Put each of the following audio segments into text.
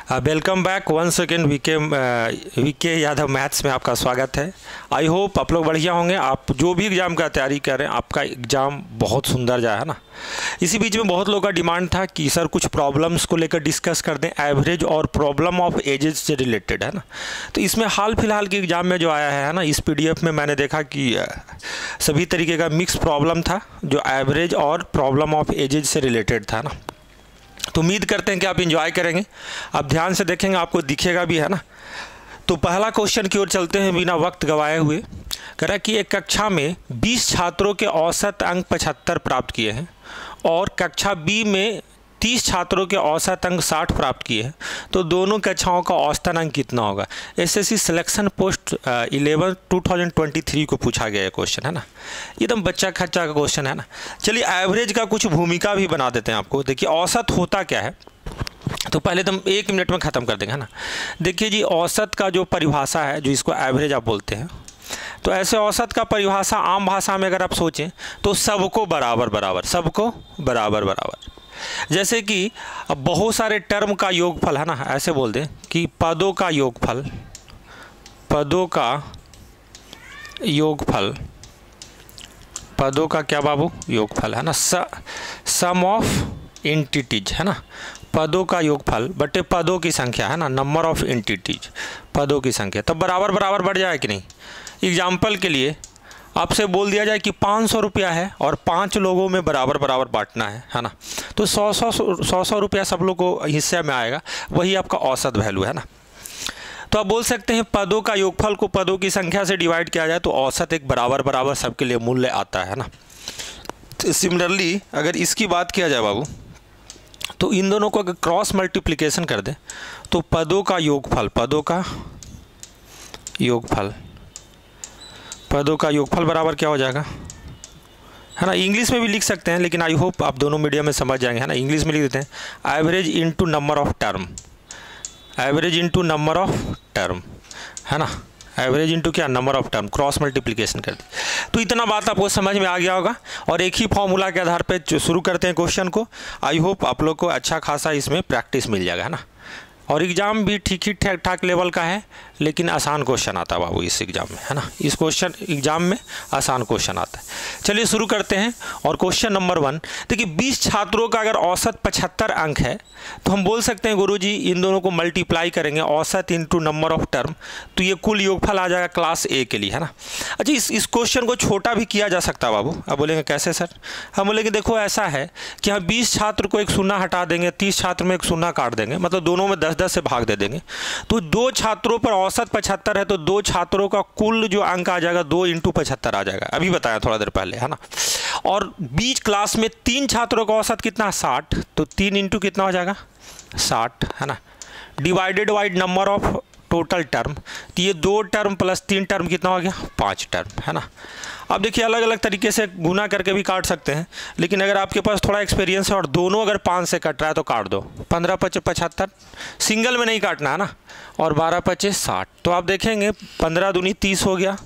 Welcome back once again VK Yadav maths में आपका स्वागत है। आई होप आप लोग बढ़िया होंगे। आप जो भी एग्ज़ाम का तैयारी कर रहे हैं आपका एग्ज़ाम बहुत सुंदर जाए, है ना। इसी बीच में बहुत लोगों का डिमांड था कि सर कुछ प्रॉब्लम्स को लेकर डिस्कस कर दें, एवरेज और प्रॉब्लम ऑफ एजेस से रिलेटेड, है ना। तो इसमें हाल फिलहाल के एग्ज़ाम में जो आया है ना, इस PDF में मैंने देखा कि सभी तरीके का मिक्स प्रॉब्लम था जो एवरेज और प्रॉब्लम ऑफ एजेज से रिलेटेड था ना। तो उम्मीद करते हैं कि आप एंजॉय करेंगे। आप ध्यान से देखेंगे, आपको दिखेगा भी, है ना। तो पहला क्वेश्चन की ओर चलते हैं बिना वक्त गवाए हुए। कह रहा है कि एक कक्षा में 20 छात्रों के औसत अंक 75 प्राप्त किए हैं और कक्षा B में 30 छात्रों के औसत अंक 60 प्राप्त किए हैं, तो दोनों कक्षाओं का औसतन अंक कितना होगा। SSC सिलेक्शन पोस्ट 11 2023 को पूछा गया है क्वेश्चन, है ना। एकदम बच्चा खच्चा का क्वेश्चन है ना। चलिए एवरेज का कुछ भूमिका भी बना देते हैं आपको। देखिए औसत होता क्या है, तो पहले तो हम 1 मिनट में ख़त्म कर देंगे, है ना। देखिए जी, औसत का जो परिभाषा है, जो इसको एवरेज आप बोलते हैं, तो ऐसे औसत का परिभाषा आम भाषा में अगर आप सोचें तो सबको बराबर बराबर, सबको बराबर बराबर। जैसे कि अब बहुत सारे टर्म का योगफल, है ना, ऐसे बोल दें कि पदों का योगफल, पदों का योगफल, पदों का क्या बाबू, योगफल, है ना। सम ऑफ एंटिटीज, है ना, पदों का योगफल बटे पदों की संख्या, है ना, नंबर ऑफ एंटिटीज, पदों की संख्या, तब बराबर बराबर बढ़ जाए कि नहीं। एग्जाम्पल के लिए आपसे बोल दिया जाए कि 500 रुपया है और 5 लोगों में बराबर बराबर बांटना है ना। तो 100 रुपया सब लोग को हिस्से में आएगा, वही आपका औसत वैल्यू, है ना। तो आप बोल सकते हैं पदों का योगफल को पदों की संख्या से डिवाइड किया जाए तो औसत एक बराबर बराबर सबके लिए मूल्य आता है ना। तो सिमिलरली अगर इसकी बात किया जाए बाबू, तो इन दोनों को अगर क्रॉस मल्टीप्लिकेशन कर दें तो पदों का योगफल, पदों का योगफल, पदों का योगफल बराबर क्या हो जाएगा, है ना। इंग्लिश में भी लिख सकते हैं, लेकिन आई होप आप दोनों मीडियम में समझ जाएंगे, है ना। इंग्लिश में लिख देते हैं average into number of term, average into number of term, है ना। एवरेज इनटू क्या, number of term, cross multiplication कर दी। तो इतना बात आपको समझ में आ गया होगा और एक ही फॉर्मूला के आधार पे शुरू करते हैं क्वेश्चन को। आई होप आप लोग को अच्छा खासा इसमें प्रैक्टिस मिल जाएगा, है ना। और एग्ज़ाम भी ठीक ही ठाक लेवल का है, लेकिन आसान क्वेश्चन आता है बाबू इस एग्ज़ाम में, है ना। इस क्वेश्चन एग्ज़ाम में आसान क्वेश्चन आता है। चलिए शुरू करते हैं। और क्वेश्चन नंबर 1, देखिए 20 छात्रों का अगर औसत 75 अंक है तो हम बोल सकते हैं गुरुजी इन दोनों को मल्टीप्लाई करेंगे, औसत इंटू नंबर ऑफ टर्म, तो ये कुल योगफल आ जाएगा क्लास A के लिए, है ना। अच्छा, इस क्वेश्चन को छोटा भी किया जा सकता है बाबू। अब बोलेंगे कैसे सर, हम बोलेंगे देखो ऐसा है कि हम 20 छात्र को एक शून्य हटा देंगे, 30 छात्र में एक शून्य काट देंगे, मतलब दोनों में 10-10 से भाग दे देंगे। तो 2 छात्रों पर औसत 75 है तो 2 छात्रों का कुल जो अंक आ जाएगा 2 इंटू 75 आ जाएगा, अभी बताया थोड़ा देर पहले, है ना। और बीच क्लास में 3 छात्रों का औसत कितना, 60, तो 3 इंटू कितना हो जाएगा 60, है ना। Divided by number of total term, तो ये 2 टर्म प्लस 3 टर्म कितना हो गया, 5 टर्म, है ना। अब देखिए अलग अलग तरीके से गुना करके भी काट सकते हैं, लेकिन अगर आपके पास थोड़ा एक्सपीरियंस है और दोनों अगर 5 से कट रहा है तो काट दो। 15 × 5 = 75, सिंगल में नहीं काटना, है ना। और 12 × 5 = 60, तो आप देखेंगे 15 दूनी 30 हो गया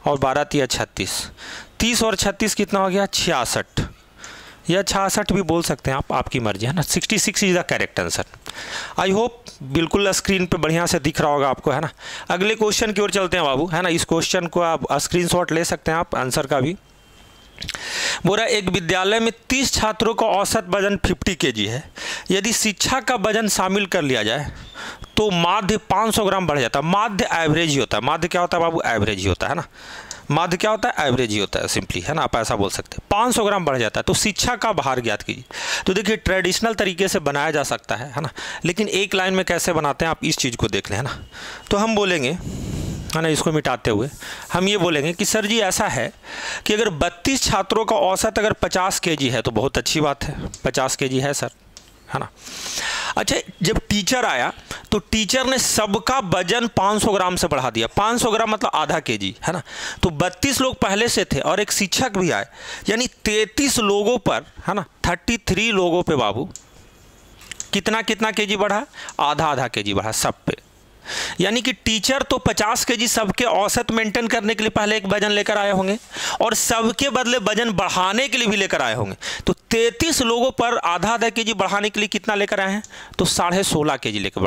और 12 × 3 = 36, 30 और 36 कितना हो गया, 66 या 66 भी बोल सकते हैं आप, आपकी मर्जी, है ना। 66 is the correct answer. I hope बिल्कुल स्क्रीन पे बढ़िया से दिख रहा होगा आपको, है ना। अगले क्वेश्चन की ओर चलते हैं बाबू, है ना। इस क्वेश्चन को आप स्क्रीनशॉट ले सकते हैं आप आंसर का भी। बोला एक विद्यालय में 30 छात्रों का औसत वजन 50 kg है, यदि शिक्षा का वजन शामिल कर लिया जाए तो माध्य 500 ग्राम बढ़ जाता है। माध्य एवरेज ही होता है, माध्य क्या होता है बाबू, एवरेज ही होता है ना। माध्य क्या होता है, एवरेज ही होता है सिंपली, है ना। आप ऐसा बोल सकते हैं 500 ग्राम बढ़ जाता है, तो शिक्षा का भार ज्ञात कीजिए। तो देखिए ट्रेडिशनल तरीके से बनाया जा सकता है ना, लेकिन एक लाइन में कैसे बनाते हैं आप इस चीज़ को देख लें, है ना। तो हम बोलेंगे, है ना, इसको मिटाते हुए हम ये बोलेंगे कि सर जी ऐसा है कि अगर 32 छात्रों का औसत अगर 50 kg है तो बहुत अच्छी बात है, 50 kg है सर, है ना। अच्छा, जब टीचर आया तो टीचर ने सबका वजन 500 ग्राम से बढ़ा दिया। 500 ग्राम मतलब आधा kg, है ना। तो 32 लोग पहले से थे और एक शिक्षक भी आए, यानी 33 लोगों पर, है ना, 33 लोगों पे बाबू कितना कितना kg बढ़ा, आधा आधा kg बढ़ा सब पे, यानी कि टीचर तो 50 केजी सबके औसत मेंटेन करने के लिए पहले एक वजन लेकर आए होंगे और सबके बदले वजन बढ़ाने के लिए भी लेकर आए होंगे। तो 33 लोगों पर आधा केजी बढ़ाने के लिए कितना लेकर आए हैं? तो 16.5 केजी लेकर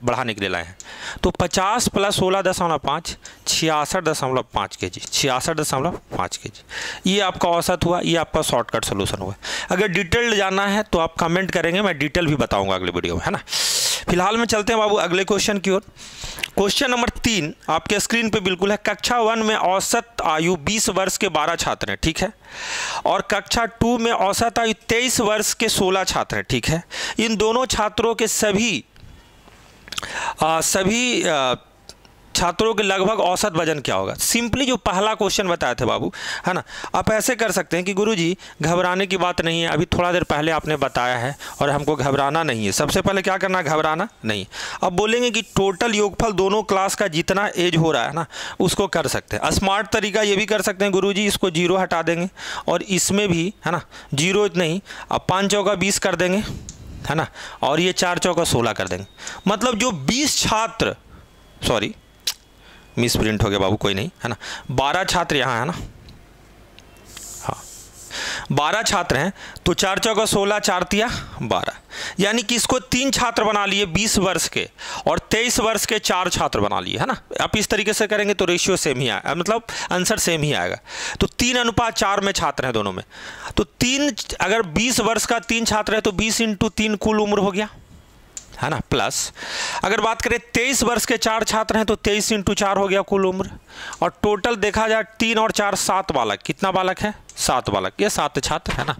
बढ़ाने के लिए लाए हैं। तो 50 + 16.5 66.5 केजी, 66.5 केजी। ये आपका औसत हुआ, ये आपका शॉर्टकट सोल्यूशन हुआ। अगर डिटेल्ड जानना है तो आप कमेंट करेंगे, मैं डिटेल भी बताऊंगा अगले वीडियो में, है ना। फिलहाल में चलते हैं बाबू अगले क्वेश्चन की ओर। क्वेश्चन नंबर 3 आपके स्क्रीन पे बिल्कुल है। कक्षा 1 में औसत आयु 20 वर्ष के 12 छात्र हैं, ठीक है, और कक्षा 2 में औसत आयु 23 वर्ष के 16 छात्र हैं, ठीक है। इन दोनों छात्रों के सभी छात्रों के लगभग औसत वजन क्या होगा? सिंपली जो पहला क्वेश्चन बताए थे बाबू, है ना, आप ऐसे कर सकते हैं कि गुरुजी घबराने की बात नहीं है, अभी थोड़ा देर पहले आपने बताया है और हमको घबराना नहीं है। सबसे पहले क्या करना है? घबराना नहीं। अब बोलेंगे कि टोटल योगफल दोनों क्लास का जितना एज हो रहा है ना, उसको कर सकते हैं। स्मार्ट तरीका ये भी कर सकते हैं गुरुजी, इसको 0 हटा देंगे और इसमें भी, है ना, 0 नहीं, अब 5 चौका 20 कर देंगे, है ना, और ये 4 चौका 16 कर देंगे। मतलब जो 20 छात्र, सॉरी मिस प्रिंट हो गया बाबू, कोई नहीं, है ना, 12 छात्र यहाँ है ना, हाँ 12 छात्र हैं, तो 4 चौका 16, 4 तिया 12, यानी कि इसको 3 छात्र बना लिए 20 वर्ष के और 23 वर्ष के 4 छात्र बना लिए, है ना। आप इस तरीके से करेंगे तो रेशियो सेम ही आएगा, मतलब आंसर सेम ही आएगा। तो 3:4 में छात्र हैं दोनों में, तो 3, अगर 20 वर्ष का 3 छात्र है तो 20 × 3 कुल उम्र हो गया, है ना, प्लस अगर बात करें 23 वर्ष के 4 छात्र हैं तो 23 × 4 हो गया कुल उम्र, और टोटल देखा जाए 3 और 4 7 बालक। कितना बालक है? 7 बालक, ये 7 छात्र, है ना।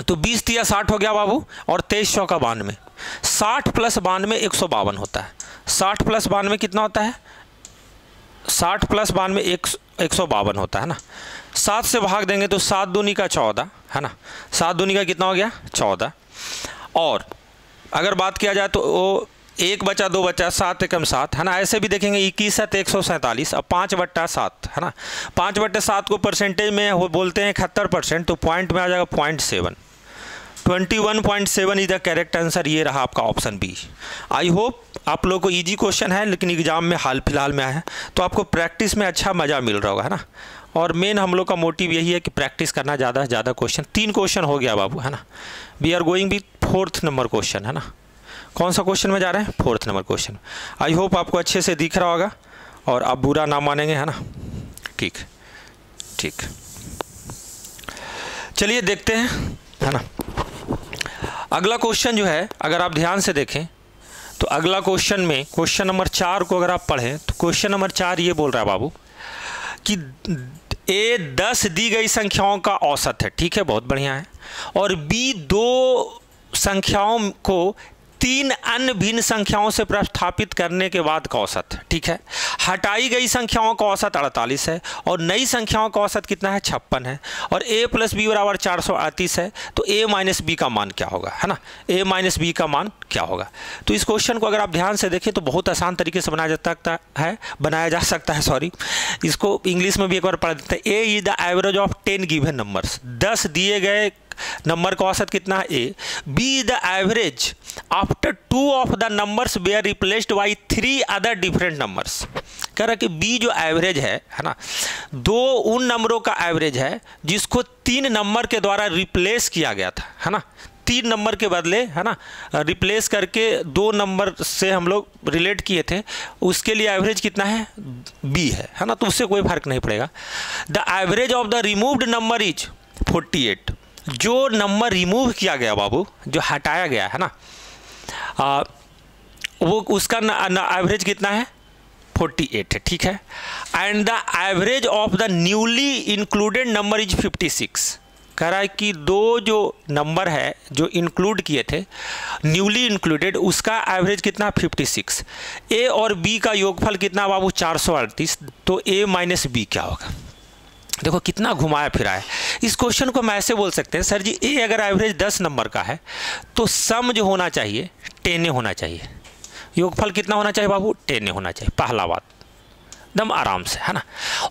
तो 20 × 60 हो गया बाबू, और 23 चौका 92, 60 + 92 152 होता है। 60 + 92 कितना होता है? 60 + 92 152 होता है ना। 7 से भाग देंगे तो 7 दूनी का 14, है ना, 7 दूनी का कितना हो गया? 14। और अगर बात किया जाए तो वो 1 बचा 2 बचा, 7 एकम 7, है ना। ऐसे भी देखेंगे 21 × 147, अब 5/7, है ना। 5/7 को परसेंटेज में वो बोलते हैं 71%, तो पॉइंट में आ जाएगा 0.7, 21.7 इज द करेक्ट आंसर। ये रहा आपका ऑप्शन बी। आई होप आप लोगों को इजी क्वेश्चन है, लेकिन एग्जाम में हाल फिलहाल में आया है, तो आपको प्रैक्टिस में अच्छा मज़ा मिल रहा होगा, है ना। और मेन हम लोग का मोटिव यही है कि प्रैक्टिस करना, ज़्यादा से ज़्यादा क्वेश्चन। 3 क्वेश्चन हो गया बाबू, है ना। We are going with 4th number question, है ना। कौन सा क्वेश्चन में जा रहे हैं? 4th number question. I hope आपको अच्छे से दिख रहा होगा और आप बुरा ना मानेंगे, है ना। ठीक ठीक, चलिए देखते हैं, है ना। अगला क्वेश्चन जो है, अगर आप ध्यान से देखें तो अगला क्वेश्चन में क्वेश्चन नंबर 4 को अगर आप पढ़ें तो क्वेश्चन नंबर 4 ये बोल रहा है बाबू कि ए 10 दी गई संख्याओं का औसत है, ठीक है, बहुत बढ़िया है, और बी 2 संख्याओं को 3 अन्य भिन्न संख्याओं से प्रतिस्थापित करने के बाद का औसत है, ठीक है। हटाई गई संख्याओं का औसत 48 है और नई संख्याओं का औसत कितना है? 56 है, और a + b = 438 है, तो a - b का मान क्या होगा, है ना। a - b का मान क्या होगा? तो इस क्वेश्चन को अगर आप ध्यान से देखें तो बहुत आसान तरीके से बनाया जा सकता है, सॉरी। इसको इंग्लिश में भी एक बार पढ़ देते हैं। a is the average of 10 given numbers, 10 दिए गए नंबर का औसत कितना है? a। b is the average after 2 of the numbers were replaced by 3 other different numbers. कह रहा कि b जो एवरेज है ना, 2 उन नंबरों का एवरेज है जिसको 3 नंबर के द्वारा रिप्लेस किया गया था, है ना। 3 नंबर के बदले, है ना, रिप्लेस करके 2 नंबर से हम लोग रिलेट किए थे, उसके लिए एवरेज कितना है? b है ना, तो उससे कोई फर्क नहीं पड़ेगा। The average of the removed number is 48। जो नंबर रिमूव किया गया बाबू, जो हटाया गया है ना, वो उसका एवरेज कितना है? 48 है, ठीक है। And the average of the newly included number is 56। कह रहा है कि 2 जो नंबर है जो इंक्लूड किए थे, न्यूली इंक्लूडेड, उसका एवरेज कितना? 56। ए और बी का योगफल कितना बाबू? 438। तो a - b क्या होगा? देखो कितना घुमाया फिराया है। इस क्वेश्चन को हम ऐसे बोल सकते हैं, सर जी ए अगर एवरेज 10 नंबर का है तो सम जो होना चाहिए 10 होना चाहिए। योगफल कितना होना चाहिए बाबू? 10 होना चाहिए, पहला बात, एकदम आराम से, है ना।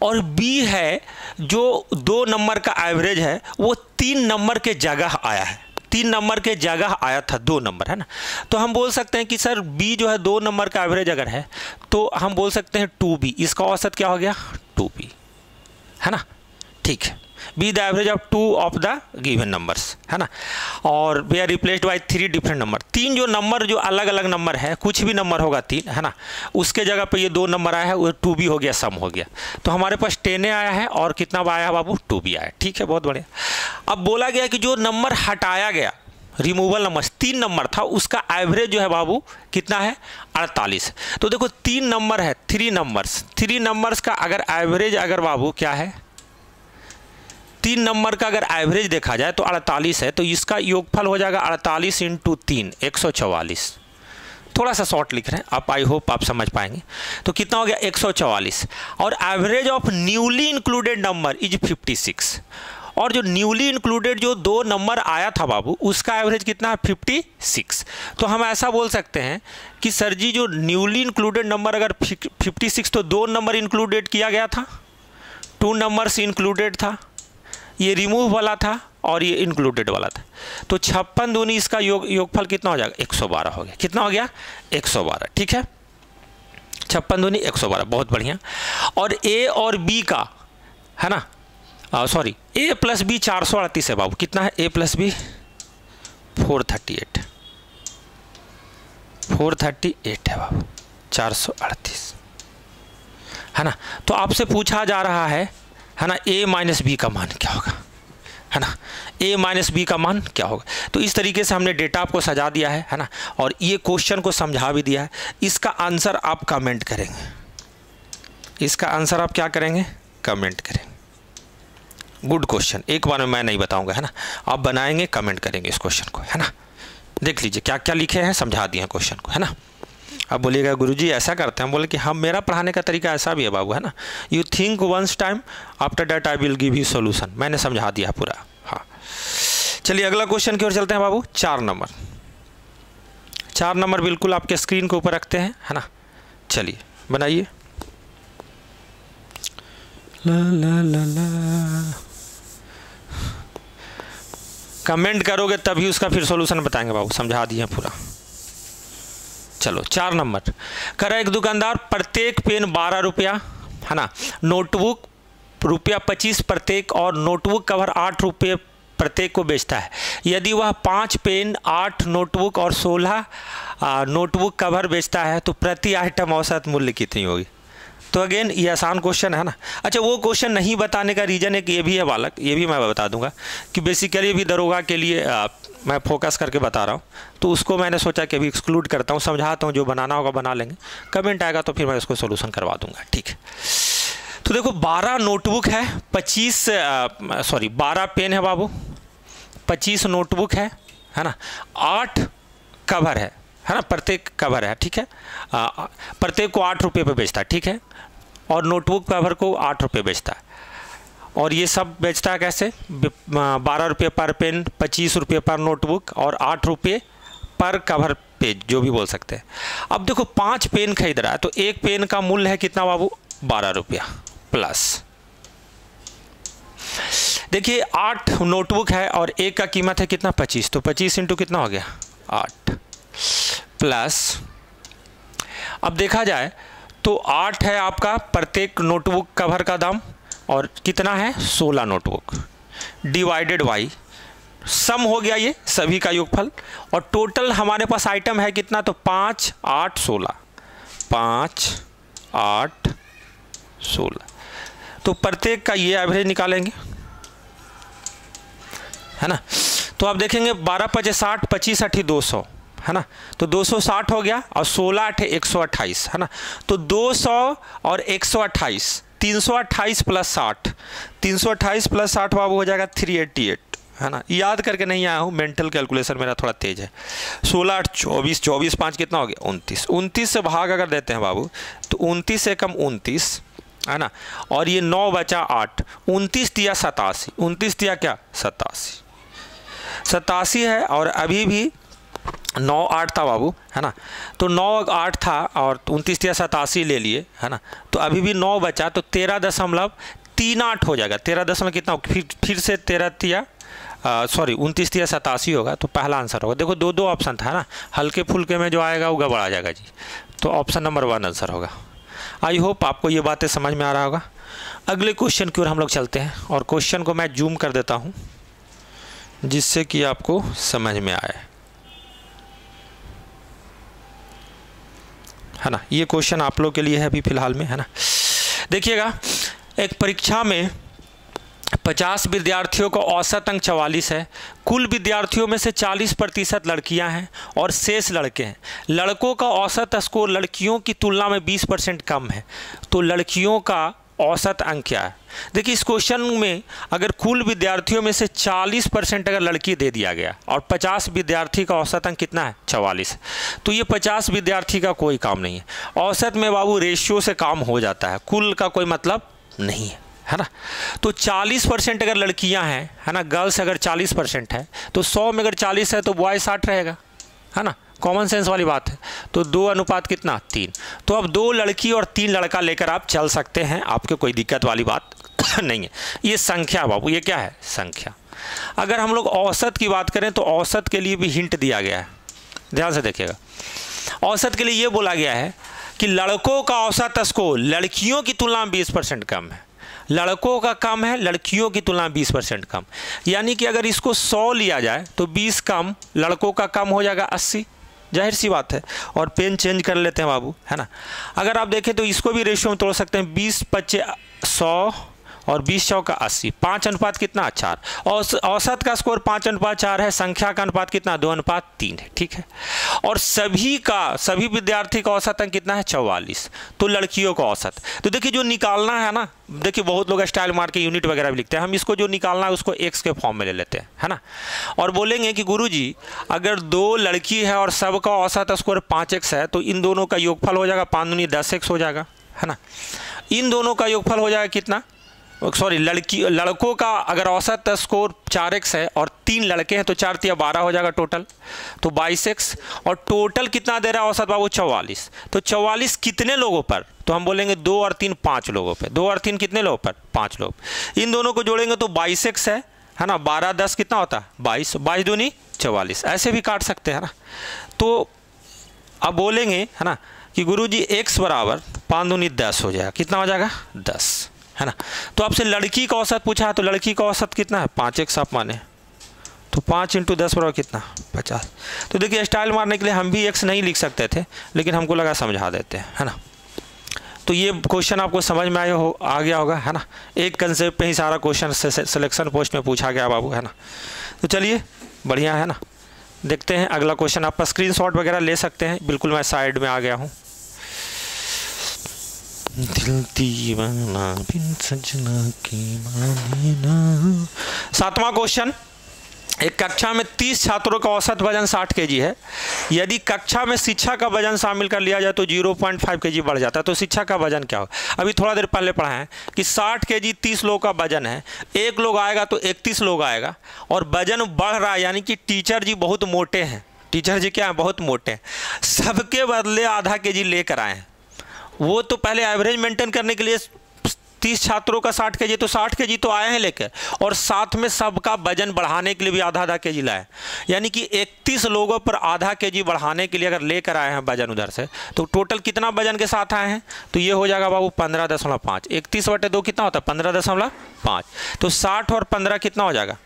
और बी है जो 2 नंबर का एवरेज है, वो 3 नंबर के जगह आया है, 3 नंबर के जगह आया था 2 नंबर, है ना। तो हम बोल सकते हैं कि सर बी जो है 2 नंबर का एवरेज अगर है तो हम बोल सकते हैं 2b, इसका औसत क्या हो गया 2b, है ना। ठीक है, b the average of 2 of the given numbers, है ना। और we are replaced by 3 different number, 3 जो नंबर जो अलग अलग नंबर है, कुछ भी नंबर होगा 3, है ना, उसके जगह पे ये 2 नंबर आया है, वो 2b हो गया, सम हो गया। तो हमारे पास 10 आया है और कितना आया है बाबू 2b आया। ठीक है, बहुत बढ़िया। अब बोला गया कि जो नंबर हटाया गया, रिमूवल नंबर 3 नंबर था, उसका एवरेज जो है बाबू कितना है 48। तो देखो 3 नंबर है, 3 नंबर्स का अगर एवरेज अगर बाबू क्या है 3 नंबर का अगर एवरेज देखा जाए तो 48 है, तो इसका योगफल हो जाएगा 48 × 3 144। थोड़ा सा शॉर्ट लिख रहे हैं आप, आई होप आप समझ पाएंगे। तो कितना हो गया 144, और average of newly included number is 56, और जो न्यूली इंक्लूडेड जो 2 नंबर आया था बाबू उसका एवरेज कितना है 56। तो हम ऐसा बोल सकते हैं कि सर जी जो न्यूली इंक्लूडेड नंबर अगर 56, तो 2 नंबर इंक्लूडेड किया गया था, 2 नंबर्स इंक्लूडेड था, ये रिमूव वाला था और ये इंक्लूडेड वाला था। तो 56 दूनी इसका योगफल कितना हो जाएगा 112 हो गया। कितना हो गया 112। ठीक है, 56 दूनी 112, बहुत बढ़िया। और ए और बी का, है ना, सॉरी ए प्लस बी 438 है बाबू। कितना है ए प्लस बी 438 है बाबू, 438, है ना। तो आपसे पूछा जा रहा है ना, ए माइनस बी का मान क्या होगा, है ना, ए माइनस बी का मान क्या होगा। तो इस तरीके से हमने डेटा आपको सजा दिया है ना, और ये क्वेश्चन को समझा भी दिया है। इसका आंसर आप कमेंट करेंगे, इसका आंसर आप क्या करेंगे कमेंट करेंगे। गुड क्वेश्चन, एक बार में मैं नहीं बताऊंगा, है ना, आप बनाएंगे कमेंट करेंगे इस क्वेश्चन को, है ना। देख लीजिए क्या क्या लिखे हैं, समझा दिए हैं क्वेश्चन को, है ना। अब बोलिएगा गुरुजी ऐसा करते हैं, बोले कि हम मेरा पढ़ाने का तरीका ऐसा भी है बाबू, है ना, you think once time after that I will give you solution. मैंने समझा दिया पूरा। हाँ, चलिए अगला क्वेश्चन की ओर चलते हैं बाबू। 4 नंबर बिल्कुल आपके स्क्रीन के ऊपर रखते हैं, है ना। चलिए बनाइए। ला ला ला ला, कमेंट करोगे तभी उसका फिर सॉल्यूशन बताएंगे बाबू, समझा दिए पूरा। चलो 4 नंबर कह रहा है एक दुकानदार प्रत्येक पेन 12 रुपया, है ना, नोटबुक ₹25 प्रत्येक और नोटबुक कवर 8 रुपये प्रत्येक को बेचता है। यदि वह 5 पेन 8 नोटबुक और 16 नोटबुक कवर बेचता है तो प्रति आइटम औसत मूल्य कितनी होगी। तो अगेन ये आसान क्वेश्चन है ना। अच्छा, वो क्वेश्चन नहीं बताने का रीज़न है कि ये भी है बालक, ये भी मैं बता दूंगा कि बेसिकली भी दरोगा के लिए मैं फोकस करके बता रहा हूँ, तो उसको मैंने सोचा कि अभी एक्सक्लूड करता हूँ, समझाता हूँ, जो बनाना होगा बना लेंगे, कमेंट आएगा तो फिर मैं उसको सोल्यूशन करवा दूंगा। ठीक है, तो देखो 12 नोटबुक है, 12 पेन है बाबू, 25 नोटबुक है ना, 8 कवर है ना, प्रत्येक कवर है। ठीक है, प्रत्येक को 8 रुपये पे बेचता है। ठीक है, और नोटबुक कवर को 8 रुपये बेचता है, और ये सब बेचता है कैसे 12 रुपये पर पेन, 25 रुपये पर नोटबुक और 8 रुपये पर कवर पेज, जो भी बोल सकते हैं। अब देखो 5 पेन खरीद रहा है, तो एक पेन का मूल्य है कितना बाबू 12 रुपया प्लस, देखिए 8 नोटबुक है और एक का कीमत है कितना 25, तो 25 इंटू कितना हो गया 8 प्लस, अब देखा जाए तो 8 है आपका प्रत्येक नोटबुक कवर का दाम, और कितना है 16 नोटबुक डिवाइडेड बाई, सम हो गया ये सभी का योगफल, और टोटल हमारे पास आइटम है कितना, तो 5 8 16, 5 8 16, तो प्रत्येक का ये एवरेज निकालेंगे, है ना। तो आप देखेंगे 12 5 60, 25 8 200, है ना, तो 260 हो गया, और 16 8 128, है ना, तो 200 और 128 328 प्लस 60, 328 प्लस 60 बाबू हो जाएगा 388, है ना। याद करके नहीं आया हूँ, मेंटल कैलकुलेशन मेरा थोड़ा तेज है। 16 8 24, 24 5 कितना हो गया 29, 29 से भाग अगर देते हैं बाबू तो 29 से कम 29, है ना, और ये 9 बचा 8, 29 दिया 87, 29 दिया क्या 87 है, और अभी भी 9 8 था बाबू, है ना, तो 9 8 था और 29 या 87 ले लिए, है ना, तो अभी भी 9 बचा, तो 13.38 हो जाएगा। 13 दशमलव कितना, फिर से 13 तिया सॉरी 29 या 87 होगा, तो पहला आंसर होगा। देखो दो ऑप्शन था ना, हल्के फुल्के में जो आएगा वो गड़बड़ आ जाएगा जी, तो ऑप्शन नंबर 1 आंसर होगा। आई होप आपको ये बातें समझ में आ रहा होगा। अगले क्वेश्चन की ओर हम लोग चलते हैं, और क्वेश्चन को मैं जूम कर देता हूँ जिससे कि आपको समझ में आए, है ना। ये क्वेश्चन आप लोग के लिए है अभी फ़िलहाल में, है ना। देखिएगा, एक परीक्षा में 50 विद्यार्थियों का औसत अंक 44 है। कुल विद्यार्थियों में से 40% लड़कियां हैं और शेष लड़के हैं। लड़कों का औसत स्कोर लड़कियों की तुलना में 20% कम है, तो लड़कियों का औसत अंक क्या है। देखिए, इस क्वेश्चन में अगर कुल विद्यार्थियों में से 40% अगर लड़की दे दिया गया और 50 विद्यार्थी का औसत अंक कितना है, 44, तो ये 50 विद्यार्थी का कोई काम नहीं है। औसत में बाबू रेशियो से काम हो जाता है, कुल का कोई मतलब नहीं है ना। तो 40% अगर लड़कियां हैं, है ना, गर्ल्स अगर 40% है, तो 100 में अगर 40 है तो बॉय 60 रहेगा, है ना। कॉमन सेंस वाली बात है। तो 2 अनुपात कितना, 3। तो अब 2 लड़की और 3 लड़का लेकर आप चल सकते हैं, आपके कोई दिक्कत वाली बात नहीं है। ये संख्या बाबू, ये क्या है, संख्या। अगर हम लोग औसत की बात करें तो औसत के लिए भी हिंट दिया गया है, ध्यान से देखिएगा। औसत के लिए ये बोला गया है कि लड़कों का औसत स्कोर लड़कियों की तुलना में 20% कम है। लड़कों का कम है, लड़कियों की तुलना में 20% कम, यानी कि अगर इसको 100 लिया जाए तो 20 कम, लड़कों का कम हो जाएगा 80, जाहिर सी बात है। और पेन चेंज कर लेते हैं बाबू, है ना। अगर आप देखें तो इसको भी रेशियो में तोड़ सकते हैं, 20×5 100 और 20×4 80, 5 अनुपात कितना, 4। औसत का स्कोर 5:4 है, संख्या का अनुपात कितना, 2:3 है, ठीक है। और सभी विद्यार्थी का औसत अंक कितना है, 44। तो लड़कियों का औसत, तो देखिए जो निकालना है ना, देखिए बहुत लोग स्टाइल मार के यूनिट वगैरह भी लिखते हैं, हम इसको जो निकालना है उसको x के फॉर्म में ले लेते हैं, है ना। और बोलेंगे कि गुरुजी अगर 2 लड़की है और सबका औसत स्कोर 5x है, तो इन दोनों का योगफल हो जाएगा 5 दूनी 10x हो जाएगा, है ना। इन दोनों का योगफल हो जाएगा कितना, सॉरी लड़कों का अगर औसत स्कोर 4x है और 3 लड़के हैं तो 4 × 12 हो जाएगा टोटल, तो 22x। और टोटल कितना दे रहा है औसत बाबू, 44। तो 44 कितने लोगों पर, तो हम बोलेंगे 2 और 3 5 लोगों पे। 2 और 3 कितने लोगों पर, 5 लोग। इन दोनों को जोड़ेंगे तो 22x है ना। 12 10 कितना होता है, 22। 22 दूनी 44, ऐसे भी काट सकते हैं ना। तो अब बोलेंगे, है ना, कि गुरुजी x बराबर 5 दूनी 10 हो जाएगा, कितना हो जाएगा, 10, है ना। तो आपसे लड़की का औसत पूछा है, तो लड़की का औसत कितना है, 5x आप माने, तो 5 × 10 बराबर कितना, 50। तो देखिए स्टाइल मारने के लिए हम भी x नहीं लिख सकते थे, लेकिन हमको लगा समझा देते हैं, है ना। तो ये क्वेश्चन आपको समझ में आ गया होगा, है ना। एक कंसेप्ट पे ही सारा क्वेश्चन सिलेक्शन पोस्ट में पूछा गया बाबू, है ना। तो चलिए बढ़िया है ना, देखते हैं अगला क्वेश्चन। आप स्क्रीनशॉट वगैरह ले सकते हैं, बिल्कुल मैं साइड में आ गया हूँ। दिल दीवाना बिन सजना की माने ना। 7वां क्वेश्चन, एक कक्षा में 30 छात्रों का औसत वजन 60 kg है। यदि कक्षा में शिक्षा का वजन शामिल कर लिया जाए तो 0.5 kg बढ़ जाता है। तो शिक्षा का वजन क्या हो, अभी थोड़ा देर पहले पढ़ा है कि 60 kg 30 लोग का वजन है, 1 लोग आएगा तो 31 लोग आएगा, और वजन बढ़ रहा है, यानी कि टीचर जी बहुत मोटे हैं। टीचर जी क्या है, बहुत मोटे हैं, सबके बदले आधा kg लेकर आए हैं। वो तो पहले एवरेज मेंटेन करने के लिए 30 छात्रों का 60 kg, तो 60 kg तो आए हैं लेकर, और साथ में सबका वजन बढ़ाने के लिए भी आधा kg लाए, यानी कि 31 लोगों पर आधा kg बढ़ाने के लिए अगर लेकर आए हैं वजन उधर से, तो टोटल कितना वजन के साथ आए हैं, तो ये हो जाएगा बाबू 15.5। 31/2 कितना होता है, 15.5। तो 60 और 15 कितना हो जाएगा,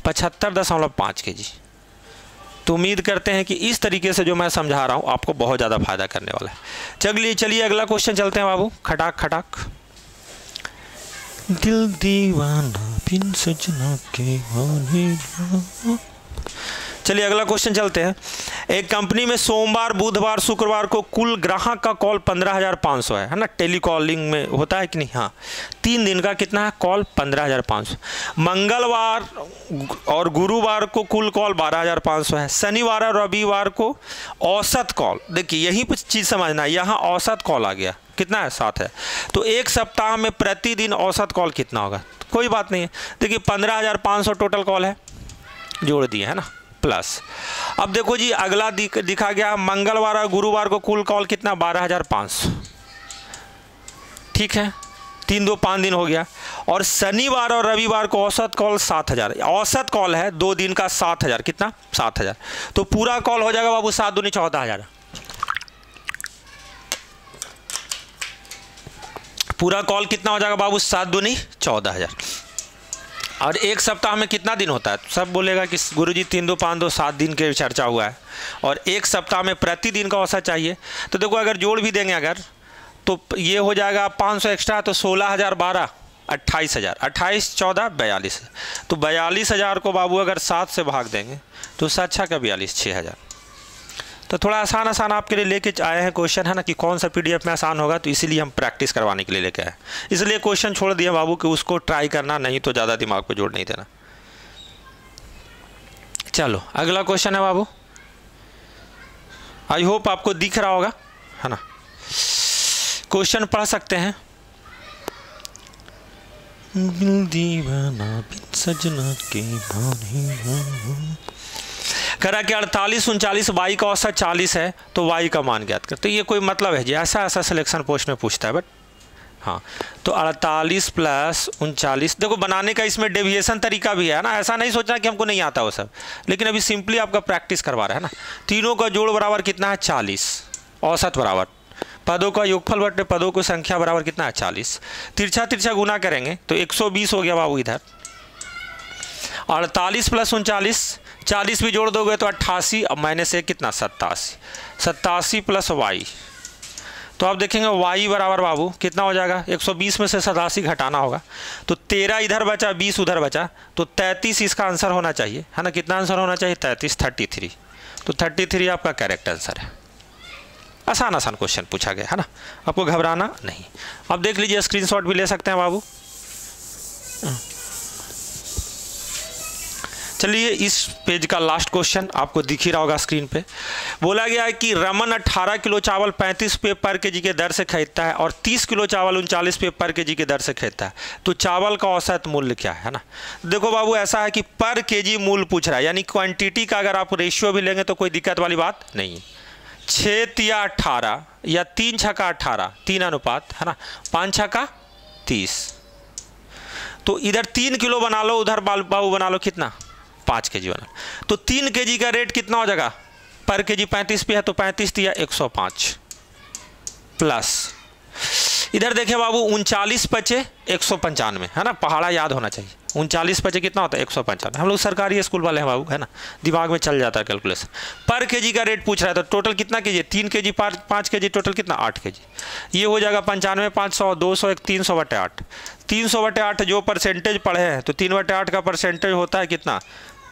75.5 kg। तो उम्मीद करते हैं कि इस तरीके से जो मैं समझा रहा हूँ आपको बहुत ज़्यादा फायदा करने वाला है। चलिए अगला क्वेश्चन चलते हैं बाबू, खटाक खटाक। दिल दीवाना बिन सजना के माने ना। चलिए अगला क्वेश्चन चलते हैं। एक कंपनी में सोमवार बुधवार शुक्रवार को कुल ग्राहक का कॉल 15,500 है ना। टेलीकॉलिंग में होता है कि नहीं, हाँ। 3 दिन का कितना है कॉल, 15,500। मंगलवार और गुरुवार को कुल कॉल 12,500 है। शनिवार और रविवार को औसत कॉल, देखिए यही कुछ चीज़ समझना है, यहाँ औसत कॉल आ गया, कितना है, 7 है। तो एक सप्ताह में प्रतिदिन औसत कॉल कितना होगा, कोई बात नहीं है। देखिए 15,500 टोटल कॉल है, जोड़ दिए है ना, प्लस। अब देखो जी अगला दिखा गया मंगलवार और गुरुवार को कुल कॉल कितना, 12,500, ठीक है। 3 2 5 दिन हो गया। और शनिवार और रविवार को औसत कॉल 7000, औसत कॉल है 2 दिन का 7000, कितना 7000, तो पूरा कॉल हो जाएगा बाबू 7 दूनी 14000, पूरा कॉल कितना हो जाएगा बाबू 7 दूनी 14000। और एक सप्ताह में कितना दिन होता है? सब बोलेगा कि गुरुजी 3 2 5 2 7 दिन के चर्चा हुआ है, और एक सप्ताह में प्रतिदिन का औसत चाहिए। तो देखो अगर जोड़ भी देंगे अगर, तो ये हो जाएगा 500 एक्स्ट्रा, तो 16000 12 28000, 28 14 42, तो 42000 को बाबू अगर 7 से भाग देंगे तो 7 6 का 42, 6000। तो थोड़ा आसान आपके लिए लेके आए हैं क्वेश्चन, है ना, कि कौन सा पीडीएफ में आसान होगा, तो इसीलिए हम प्रैक्टिस करवाने के लिए लेके आए, इसलिए क्वेश्चन छोड़ दिया बाबू कि उसको ट्राई करना, नहीं तो ज़्यादा दिमाग पे जोड़ नहीं देना। चलो अगला क्वेश्चन है बाबू, आई होप आपको दिख रहा होगा, है ना, क्वेश्चन पढ़ सकते हैं। दीवाना बिन सजना के करा कि 48 39 वाई का औसत 40 है, तो वाई का मान ज्ञात कर। तो ये कोई मतलब है जी, ऐसा सिलेक्शन पोस्ट में पूछता है, बट हाँ, तो 48 + 39, देखो बनाने का इसमें डेविएशन तरीका भी है ना, ऐसा नहीं सोचना कि हमको नहीं आता वो सब, लेकिन अभी सिंपली आपका प्रैक्टिस करवा रहा है ना। तीनों का जोड़ बराबर कितना है 40, औसत बराबर पदों का योगफल बटे पदों की संख्या बराबर कितना है 40, तिरछा गुना करेंगे तो 120 हो गया बाबू इधर, 48 + 39 40 भी जोड़ दोगे तो 88, अब माइनस 1 कितना 87, 87 + y, तो आप देखेंगे y बराबर बाबू कितना हो जाएगा, 120 में से 87 घटाना होगा, तो 13 इधर बचा 20 उधर बचा, तो 33 इसका आंसर होना चाहिए, है ना, कितना आंसर होना चाहिए 33, 33, तो 33 आपका करेक्ट आंसर है। आसान क्वेश्चन पूछा गया है ना, आपको घबराना नहीं। अब देख लीजिए, स्क्रीनशॉट भी ले सकते हैं बाबू। चलिए इस पेज का लास्ट क्वेश्चन आपको दिख ही रहा होगा स्क्रीन पे। बोला गया है कि रमन 18 किलो चावल 35 रुपये पर केजी के दर से खरीदता है और 30 किलो चावल 39 रुपये पर केजी के दर से खरीदता है, तो चावल का औसत मूल्य क्या है ना। देखो बाबू ऐसा है कि पर केजी मूल्य पूछ रहा है, यानी क्वांटिटी का अगर आप रेशियो भी लेंगे तो कोई दिक्कत वाली बात नहीं है। 6 तिया 18 या 3 छक्का 18, 3 अनुपात, है ना, 5 छक्का 30, तो इधर 3 किलो बना लो, उधर बाबू बना लो कितना 5 केजी बना, तो 3 केजी का रेट कितना हो जाएगा, पर केजी 35 पे है तो 35 तिया 105 प्लस इधर देखें बाबू 39 बचे 195, है ना, पहाड़ा याद होना चाहिए। 39 बचे कितना होता है 195, हम लोग सरकारी स्कूल वाले हैं बाबू, है ना, दिमाग में चल जाता है कैलकुलेशन। पर केजी का रेट पूछ रहा है, तो टोटल कितना केजी, 3 केजी 5 केजी, टोटल कितना 8 केजी, ये हो जाएगा 95 500 200 1 300/8, 300/8 जो परसेंटेज पढ़े हैं, तो 3/8 का परसेंटेज होता है कितना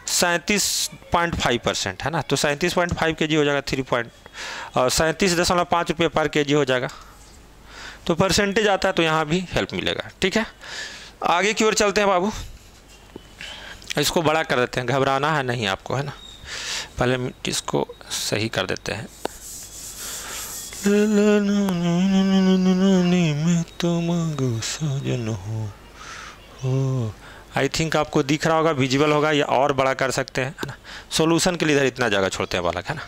37.5%, है ना, तो 37.5 केजी हो जाएगा 37.5 रुपये पर केजी हो जाएगा, तो परसेंटेज आता है तो यहाँ भी हेल्प मिलेगा। ठीक है, आगे की ओर चलते हैं बाबू, इसको बड़ा कर देते हैं, घबराना है नहीं आपको, है ना, पहले इसको सही कर देते हैं। आई थिंक आपको दिख रहा होगा, विजुअल होगा, या और बड़ा कर सकते हैं, है ना, सॉल्यूशन के लिए इधर इतना जगह छोड़ते हैं बालक, है ना।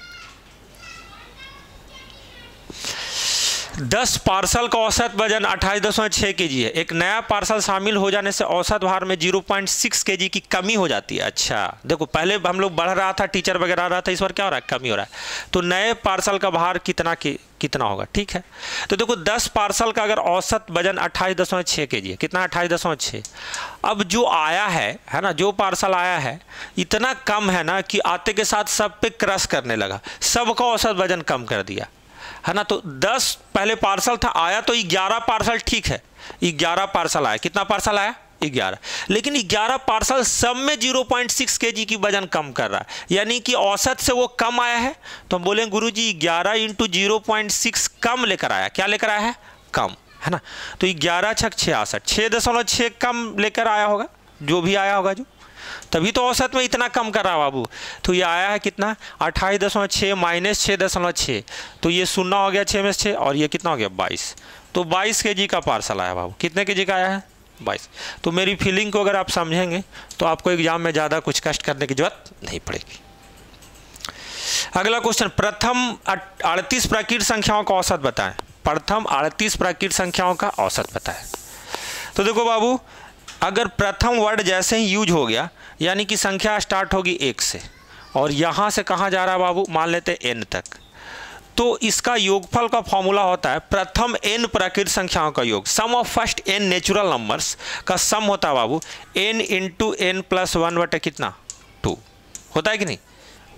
10 पार्सल का औसत वजन 28.6 केजी है, एक नया पार्सल शामिल हो जाने से औसत भार में 0.6 केजी की कमी हो जाती है। अच्छा देखो, पहले हम लोग बढ़ रहा था, टीचर वगैरह आ रहा था, इस बार क्या हो रहा है, कमी हो रहा है, तो नए पार्सल का भार कितना होगा। ठीक है, तो देखो 10 पार्सल का अगर औसत वजन 28.6 केजी है, कितना 28.6, अब जो आया है ना, जो पार्सल आया है इतना कम है ना कि आते के साथ सब पे क्रश करने लगा, सबका औसत वजन कम कर दिया, है ना। तो 10 पहले पार्सल था, आया तो 11 पार्सल, ठीक है 11 पार्सल आया, कितना पार्सल आया 11, लेकिन 11 पार्सल सब में 0.6 केजी की वजन कम कर रहा है, यानी कि औसत से वो कम आया है। तो हम बोलेंगे गुरुजी 11 × 0.6 कम लेकर आया, क्या लेकर आया है, कम, है ना, तो 11 × 6 66, 6.6 कम लेकर आया होगा, जो भी आया होगा, जो तभी तो औसत में इतना कम कर रहा बाबू। तो ये आया है कितना 28.6 माइनस 6.6, तो ये 0 हो गया 6 में 6, और ये कितना हो गया 22, तो 22 केजी का पार्सल आया बाबू, कितने केजी का आया है 22। तो मेरी फीलिंग को अगर आप समझेंगे तो आपको एग्जाम में ज़्यादा कुछ कष्ट करने की जरूरत नहीं पड़ेगी। अगला क्वेश्चन, प्रथम 38 प्राकृत संख्याओं का औसत बताएं, प्रथम 38 प्राकृत संख्याओं का औसत बताएं। तो देखो बाबू अगर प्रथम वर्ड जैसे ही यूज हो गया, यानी कि संख्या स्टार्ट होगी 1 से और यहाँ से कहाँ जा रहा है बाबू, मान लेते हैं n तक, तो इसका योगफल का फॉर्मूला होता है प्रथम n प्राकृत संख्याओं का योग, sum of first n natural numbers का सम होता है बाबू n इंटू n प्लस 1 बटे कितना 2 होता है कि नहीं।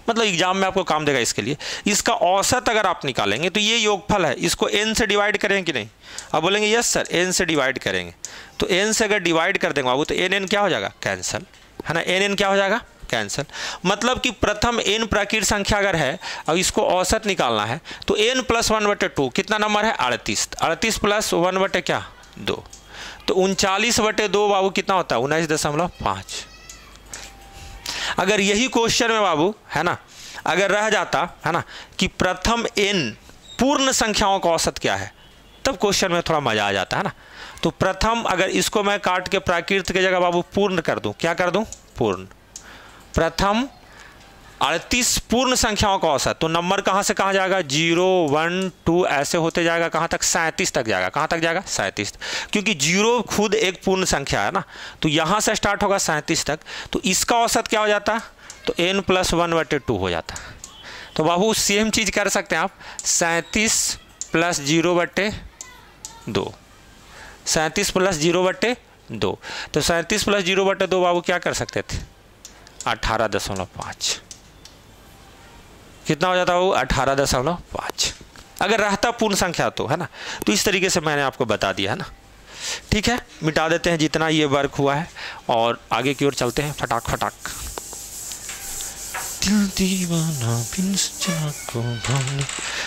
मतलब एग्जाम में आपको काम देगा इसके लिए। इसका औसत अगर आप निकालेंगे तो ये योगफल है, इसको n से डिवाइड करेंगे कि नहीं। अब बोलेंगे यस सर n से डिवाइड करेंगे, तो n से अगर डिवाइड कर देंगे बाबू तो n क्या हो जाएगा, कैंसिल, है ना, n क्या हो जाएगा, कैंसिल। मतलब कि प्रथम n प्राकृत संख्या अगर है और इसको औसत निकालना है तो n प्लस 1 बटे 2 कितना नंबर है, 38, 38 प्लस 1 बटे क्या 2, तो 39 बटे 2 बाबू कितना होता है, 19.5। अगर यही क्वेश्चन में बाबू, है ना, अगर रह जाता, है ना, कि प्रथम n पूर्ण संख्याओं का औसत क्या है, तब क्वेश्चन में थोड़ा मजा आ जाता है ना। तो प्रथम, अगर इसको मैं काट के प्राकृत की जगह बाबू पूर्ण कर दूं, क्या कर दूं, पूर्ण, प्रथम 38 पूर्ण संख्याओं का औसत, तो नंबर कहाँ से कहाँ जाएगा, 0 1 2 ऐसे होते जाएगा, कहाँ तक, 37 तक जाएगा। कहाँ तक जाएगा, 37, क्योंकि 0 खुद एक पूर्ण संख्या है ना, तो यहाँ से स्टार्ट होगा 37 तक, तो इसका औसत क्या हो जाता, तो n प्लस 1 बटे 2 हो जाता। तो बाबू सेम चीज़ कर सकते हैं आप, 37 प्लस 0 बटे 2, 37 प्लस 0 बटे 2, तो 37 प्लस 0 बटे 2 बाबू क्या कर सकते थे, 18.5, कितना हो जाता है वो, 18.5, अगर रहता पूर्ण संख्या तो, है ना। तो इस तरीके से मैंने आपको बता दिया, है ना। ठीक है, मिटा देते हैं जितना ये वर्क हुआ है और आगे की ओर चलते हैं फटाक फटाक।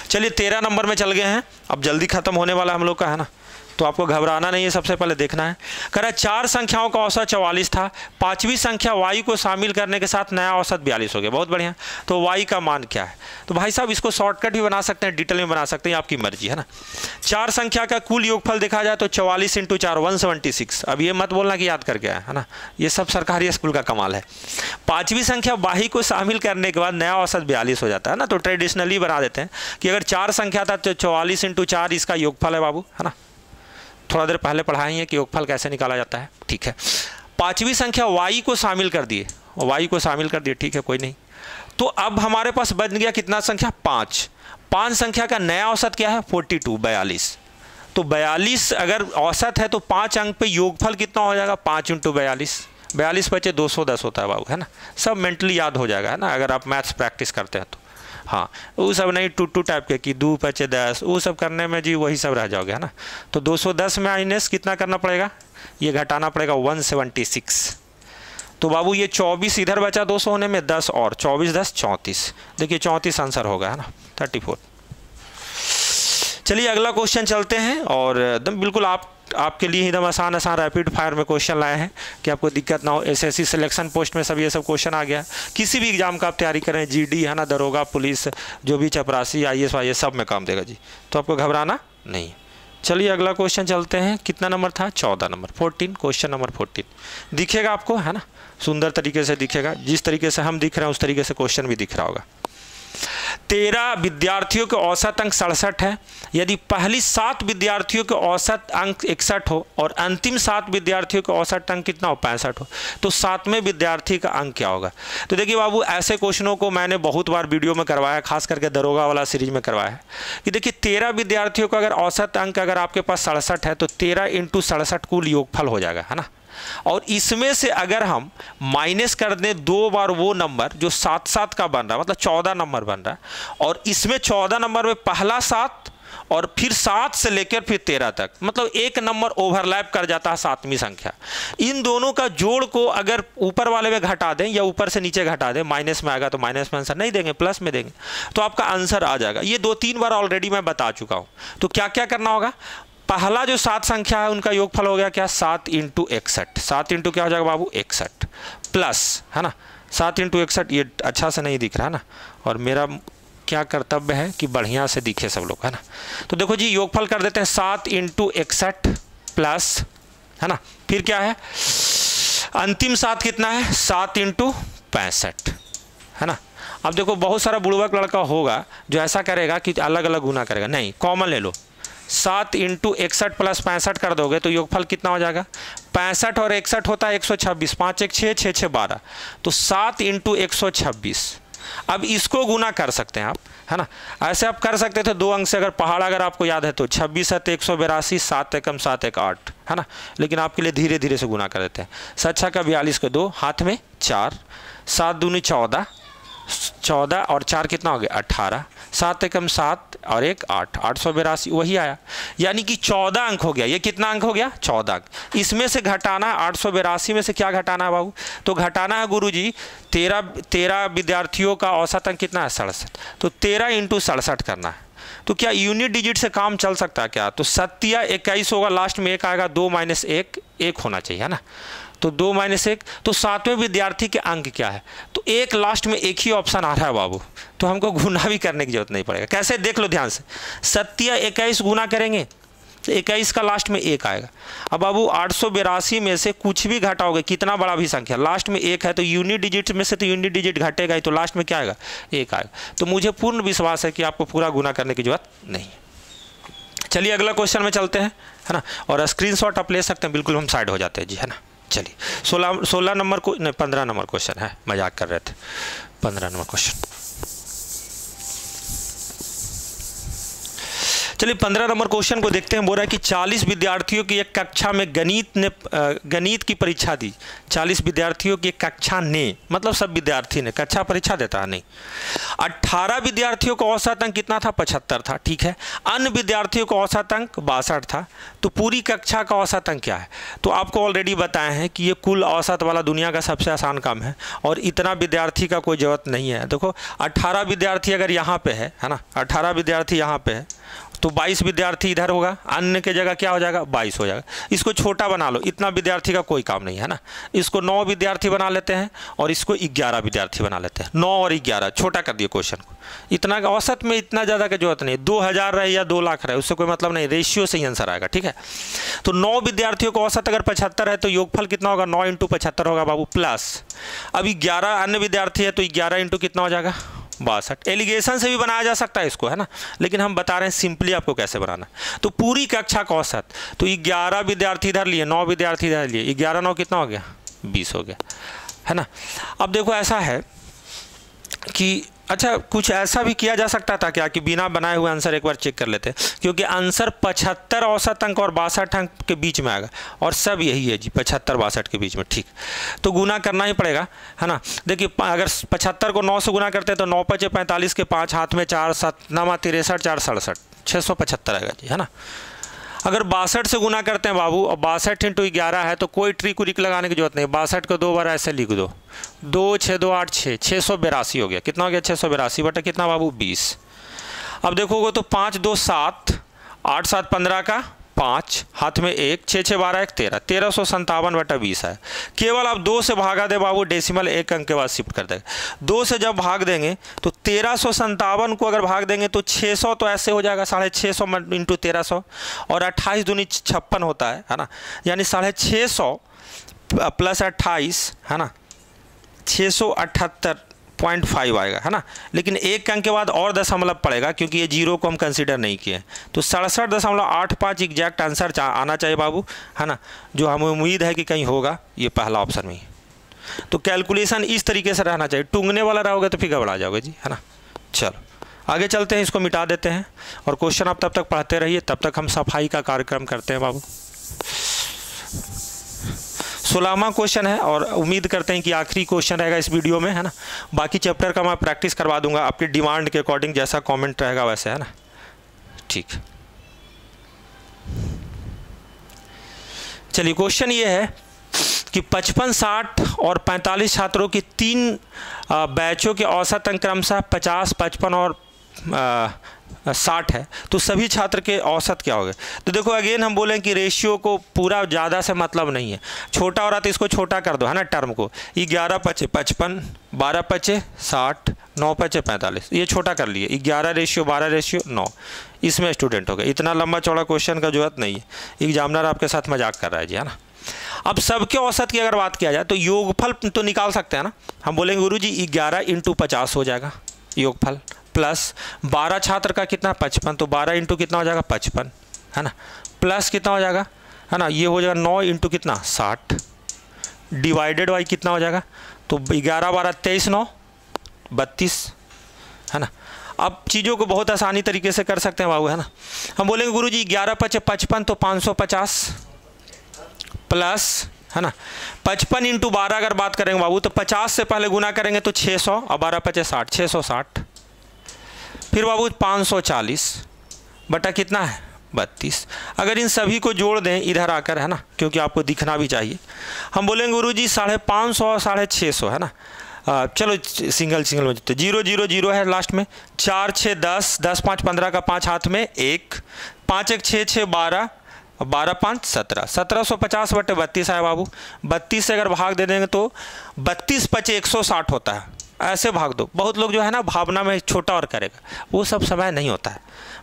चलिए 13 नंबर में चल गए हैं, अब जल्दी खत्म होने वाला हम लोग का, है ना, तो आपको घबराना नहीं है, सबसे पहले देखना है। कह रहा है 4 संख्याओं का औसत 44 था, 5वीं संख्या y को शामिल करने के साथ नया औसत 42 हो गया। बहुत बढ़िया, तो y का मान क्या है, तो भाई साहब इसको शॉर्टकट भी बना सकते हैं, डिटेल में बना सकते हैं, आपकी मर्जी, है ना। 4 संख्या का कुल योगफल देखा जाए तो 44 × 4 176। अब ये मत बोलना कि याद करके आया, है ना, ये सब सरकारी स्कूल का कमाल है। 5वीं संख्या y को शामिल करने के बाद नया औसत 42 हो जाता है ना, तो ट्रेडिशनली बना देते हैं कि अगर 4 संख्या था तो 44 × 4 इसका योगफल है बाबू, है ना। थोड़ा देर पहले पढ़ाई है कि योगफल कैसे निकाला जाता है, ठीक है। 5वीं संख्या y को शामिल कर दिए, y को शामिल कर दिए, ठीक है, कोई नहीं। तो अब हमारे पास बन गया कितना संख्या, 5 संख्या का नया औसत क्या है, 42 42। तो 42 अगर औसत है तो 5 अंक पे योगफल कितना हो जाएगा, 5 × 42, 42 बचे 210 होता है बाबू, है ना। सब मेंटली याद हो जाएगा, है ना, अगर आप मैथ्स प्रैक्टिस करते हैं तो। हाँ, वो सब नहीं टू टाइप के कि 2 × 10, वो सब करने में जी वही सब रह जाओगे, है ना। तो 210 में माइनस कितना करना पड़ेगा, ये घटाना पड़ेगा 176। तो बाबू ये 24 इधर बचा 200 होने में, 10 और 24 10 34, देखिए 34 आंसर होगा, है ना, 34। चलिए अगला क्वेश्चन चलते हैं, और एकदम बिल्कुल आपके लिए एकदम आसान रैपिड फायर में क्वेश्चन लाए हैं कि आपको दिक्कत ना हो। एसएससी सिलेक्शन पोस्ट में सब ये सब क्वेश्चन आ गया, किसी भी एग्जाम का आप तैयारी करें, जीडी, है ना, दरोगा, पुलिस, जो भी चपरासी, आईएएस वाईएएस सब में काम देगा जी, तो आपको घबराना नहीं। चलिए अगला क्वेश्चन चलते हैं, कितना नंबर था, 14 नंबर, 14, क्वेश्चन नंबर 14 दिखेगा आपको, है ना, सुंदर तरीके से दिखेगा, जिस तरीके से हम दिख रहे हैं उस तरीके से क्वेश्चन भी दिख रहा होगा। 13 विद्यार्थियों के औसत अंक 67 है, यदि पहली 7 विद्यार्थियों के औसत अंक 61 हो और अंतिम 7 विद्यार्थियों के औसत अंक कितना हो, 65 हो, तो 7वें विद्यार्थी का अंक क्या होगा। तो देखिए बाबू, ऐसे क्वेश्चनों को मैंने बहुत बार वीडियो में करवाया, खास करके दरोगा वाला सीरीज में करवाया है कि देखिए 13 विद्यार्थियों का अगर औसत अंक अगर आपके पास 67 है तो 13 × 67 कुल योगफल हो जाएगा, है ना। और इसमें से अगर हम माइनस कर दें 2 बार वो नंबर जो 7 का बन रहा है, मतलब 14 नंबर बन रहा है, और इसमें 14 नंबर में पहला 7 और फिर 7 से लेकर फिर 13 तक, मतलब एक नंबर ओवरलैप कर जाता है 7वीं संख्या। इन दोनों का जोड़ को अगर ऊपर वाले में घटा दें या ऊपर से नीचे घटा दें, माइनस में आएगा तो माइनस में आंसर नहीं देंगे, प्लस में देंगे, तो आपका आंसर आ जाएगा। ये 2-3 बार ऑलरेडी मैं बता चुका हूँ। तो क्या क्या करना होगा, पहला जो 7 संख्या है उनका योगफल हो गया क्या, 7 × 61, 7 × क्या हो जाएगा बाबू, 61 प्लस, है ना, 7 × 61, ये अच्छा से नहीं दिख रहा है ना, और मेरा क्या कर्तव्य है कि बढ़िया से दिखे सब लोग, है ना। तो देखो जी, योगफल कर देते हैं 7 × 61 प्लस, है ना, फिर क्या है, अंतिम 7 कितना है, 7 × 65, है ना। अब देखो बहुत सारा बुड़बक लड़का होगा जो ऐसा करेगा कि अलग अलग गुना करेगा, नहीं, कॉमन ले लो, 7 इंटू 61 प्लस 65 कर दोगे तो योगफल कितना हो जाएगा? 65 और 61 होता है 126, 5 1 6 6 6 12, तो 7 इंटू 126। अब इसको गुना कर सकते हैं आप, है ना, ऐसे आप कर सकते थे 2 अंक से। अगर पहाड़ अगर आपको याद है तो 26 है 182, 7 एकम 7 एक 8, है ना, लेकिन आपके लिए धीरे धीरे से गुना कर देते हैं। 7 का 42 को 2, हाथ में 4, 7 दूनी 14, 14 और 4 कितना हो गया? 18, 7 एकम 7 और 1 8, 882 वही आया, यानी कि 14 अंक हो गया। ये कितना अंक हो गया? 14 अंक। इसमें से घटाना 882 में से क्या घटाना है बाबू? तो घटाना है गुरुजी 13 विद्यार्थियों का औसत अंक कितना है? 67, तो 13 इंटू 67 करना है। तो क्या यूनिट डिजिट से काम चल सकता है क्या? तो 7 या 21 होगा, लास्ट में 1 आएगा, 2 माइनस 1 होना चाहिए, है ना, तो 2 माइनस 1, तो 7वें विद्यार्थी के अंक क्या है? तो एक लास्ट में एक ही ऑप्शन आ रहा है बाबू, तो हमको गुना भी करने की जरूरत नहीं पड़ेगा। कैसे? देख लो ध्यान से, 7 या 21 गुना करेंगे तो 21 का लास्ट में 1 आएगा। अब बाबू 882 में से कुछ भी घटाओगे, कितना बड़ा भी संख्या, लास्ट में 1 है तो यूनिट डिजिट में से तो यूनिट डिजिट घटेगा ही, तो लास्ट में क्या आएगा? 1 आएगा। तो मुझे पूर्ण विश्वास है कि आपको पूरा गुना करने की जरूरत नहीं है। चलिए अगला क्वेश्चन में चलते हैं, है ना, और स्क्रीनशॉट आप ले सकते हैं, बिल्कुल हम साइड हो जाते हैं जी, है ना। चलिए 16 नंबर को नहीं 15 नंबर क्वेश्चन है, मजाक कर रहे थे, 15 नंबर क्वेश्चन। चलिए 15 नंबर क्वेश्चन को देखते हैं। बोल रहा है कि 40 विद्यार्थियों की एक कक्षा में गणित की परीक्षा दी। 40 विद्यार्थियों की एक कक्षा ने, मतलब सब विद्यार्थी ने, कक्षा परीक्षा देता है नहीं। 18 विद्यार्थियों का औसत अंक कितना था? 75 था, ठीक है। अन्य विद्यार्थियों का औसत अंक 62 था, तो पूरी कक्षा का औसत अंक क्या है? तो आपको ऑलरेडी बताए हैं कि ये कुल औसत वाला दुनिया का सबसे आसान काम है और इतना विद्यार्थी का कोई ज़रूरत नहीं है। देखो 18 विद्यार्थी अगर यहाँ पे है ना, 18 विद्यार्थी यहाँ पे है तो 22 विद्यार्थी इधर होगा, अन्य के जगह क्या हो जाएगा? 22 हो जाएगा। इसको छोटा बना लो, इतना विद्यार्थी का कोई काम नहीं है ना। इसको 9 विद्यार्थी बना लेते हैं और इसको 11 विद्यार्थी बना लेते हैं। 9 और 11 छोटा कर दिए क्वेश्चन को। इतना का औसत में इतना ज़्यादा की जरूरत नहीं, 2000 रहे या 2 लाख रहे उससे कोई मतलब नहीं, रेशियो से ही आंसर आएगा, ठीक है। तो 9 विद्यार्थियों का औसत अगर 75 है तो योगफल कितना होगा? 9 इंटू 75 होगा बाबू, प्लस अब 11 अन्य विद्यार्थी है तो 11 इंटू कितना हो जाएगा? 62। एलिगेशन से भी बनाया जा सकता है इसको, है ना, लेकिन हम बता रहे हैं सिंपली आपको कैसे बनाना। तो पूरी कक्षा का औसत, तो 11 विद्यार्थी इधर लिए, 9 विद्यार्थी इधर लिए, 11 9 कितना हो गया? 20 हो गया, है ना। अब देखो ऐसा है कि अच्छा कुछ ऐसा भी किया जा सकता था क्या कि बिना बनाए हुए आंसर एक बार चेक कर लेते, क्योंकि आंसर 75 औसत अंक और 62 अंक के बीच में आएगा और सब यही है जी, 75 62 के बीच में, ठीक। तो गुना करना ही पड़ेगा, है ना। देखिए अगर 75 को 9 से गुना करते हैं तो 9 5 45 के 5, हाथ में 4, 7 9 63 4 67, 675 आएगा जी, है ना। अगर 62 से गुना करते हैं बाबू और 62 इंटू 11 है तो कोई ट्रिक उरिक लगाने की जरूरत नहीं, 62 को 2 बार ऐसे लिख दो, 2 6 2 8 6, 682 हो गया। कितना हो गया? 682 बटा कितना बाबू? 20। अब देखोगे तो 5 2 7, 8 7 15 का 5, हाथ में 1, 6 6 12 1 13, 1357 बटा 20 है। केवल आप 2 से भागा दे बाबू, डेसिमल 1 अंक के बाद शिफ्ट कर देगा। 2 से जब भाग देंगे तो 1357 को अगर भाग देंगे तो 600 तो ऐसे हो जाएगा, 650 इंटू 1300, और 28 दूनी 56 होता है ना, यानी 650 प्लस 28, है ना, 678.5 आएगा, है ना। लेकिन 1 अंक के बाद और दशमलव पड़ेगा क्योंकि ये 0 को हम कंसीडर नहीं किए, तो 67.85 एग्जैक्ट आंसर आना चाहिए बाबू, है ना, जो हमें उम्मीद है कि कहीं होगा, ये पहला ऑप्शन में। तो कैलकुलेशन इस तरीके से रहना चाहिए, टूंगने वाला रहोगे तो फिर घबरा जाओगे जी, है ना। चलो आगे चलते हैं, इसको मिटा देते हैं और क्वेश्चन आप तब तक पढ़ते रहिए, तब तक हम सफाई का कार्यक्रम करते हैं बाबू। 16वां क्वेश्चन है और उम्मीद करते हैं कि आखिरी क्वेश्चन रहेगा इस वीडियो में, है ना। बाकी चैप्टर का मैं प्रैक्टिस करवा दूंगा आपकी डिमांड के अकॉर्डिंग, जैसा कमेंट रहेगा वैसे, है ना, ठीक। चलिए क्वेश्चन ये है कि 55 60 और 45 छात्रों की 3 बैचों के औसत अंक क्रमशः 50 55 और 60 है, तो सभी छात्र के औसत क्या हो गए? तो देखो अगेन हम बोलें कि रेशियो को पूरा ज़्यादा से मतलब नहीं है, छोटा हो रहा तो इसको छोटा कर दो, है ना, टर्म को। 11 5 55, 12 5 60, 9 5 45, ये छोटा कर लिए, 11 रेशियो 12 रेशियो 9, इसमें स्टूडेंट हो गए। इतना लंबा चौड़ा क्वेश्चन का जरूरत नहीं है, एग्जामिनर आपके साथ मजाक कर रहा है जी, है ना। अब सबके औसत की अगर बात किया जाए तो योगफल तो निकाल सकते हैं ना, हम बोलेंगे गुरुजी 11 इंटू 50 हो जाएगा योगफल, प्लस 12 छात्र का कितना 55, तो 12 इंटू कितना हो जाएगा 55, है ना, प्लस कितना हो जाएगा, है ना, ये हो जाएगा 9 इंटू कितना 60 डिवाइडेड बाई कितना हो जाएगा, तो 11 12 23 9 32, है ना। अब चीज़ों को बहुत आसानी तरीके से कर सकते हैं बाबू, है ना। हम बोलेंगे गुरुजी 11 5 55 तो 550 प्लस, है ना, 55 इंटू 12 अगर बात करेंगे बाबू तो 50 से पहले गुना करेंगे तो 600 और 12 5 60 660, फिर बाबू 540 बटा कितना है 32। अगर इन सभी को जोड़ दें इधर आकर, है ना, क्योंकि आपको दिखना भी चाहिए, हम बोलेंगे गुरुजी 550 और 650, है ना। चलो सिंगल में तो 0 0 0 है लास्ट में, 4 6 10 10 5 15 का 5 हाथ में 1, 5 1 6 6 12 12 5 17 1750 बटे 32 है बाबू। 32 से अगर भाग दे देंगे तो 32 5 160 होता है, ऐसे भाग दो। बहुत लोग जो है ना भावना में छोटा और करेगा, वो सब समय नहीं होता है।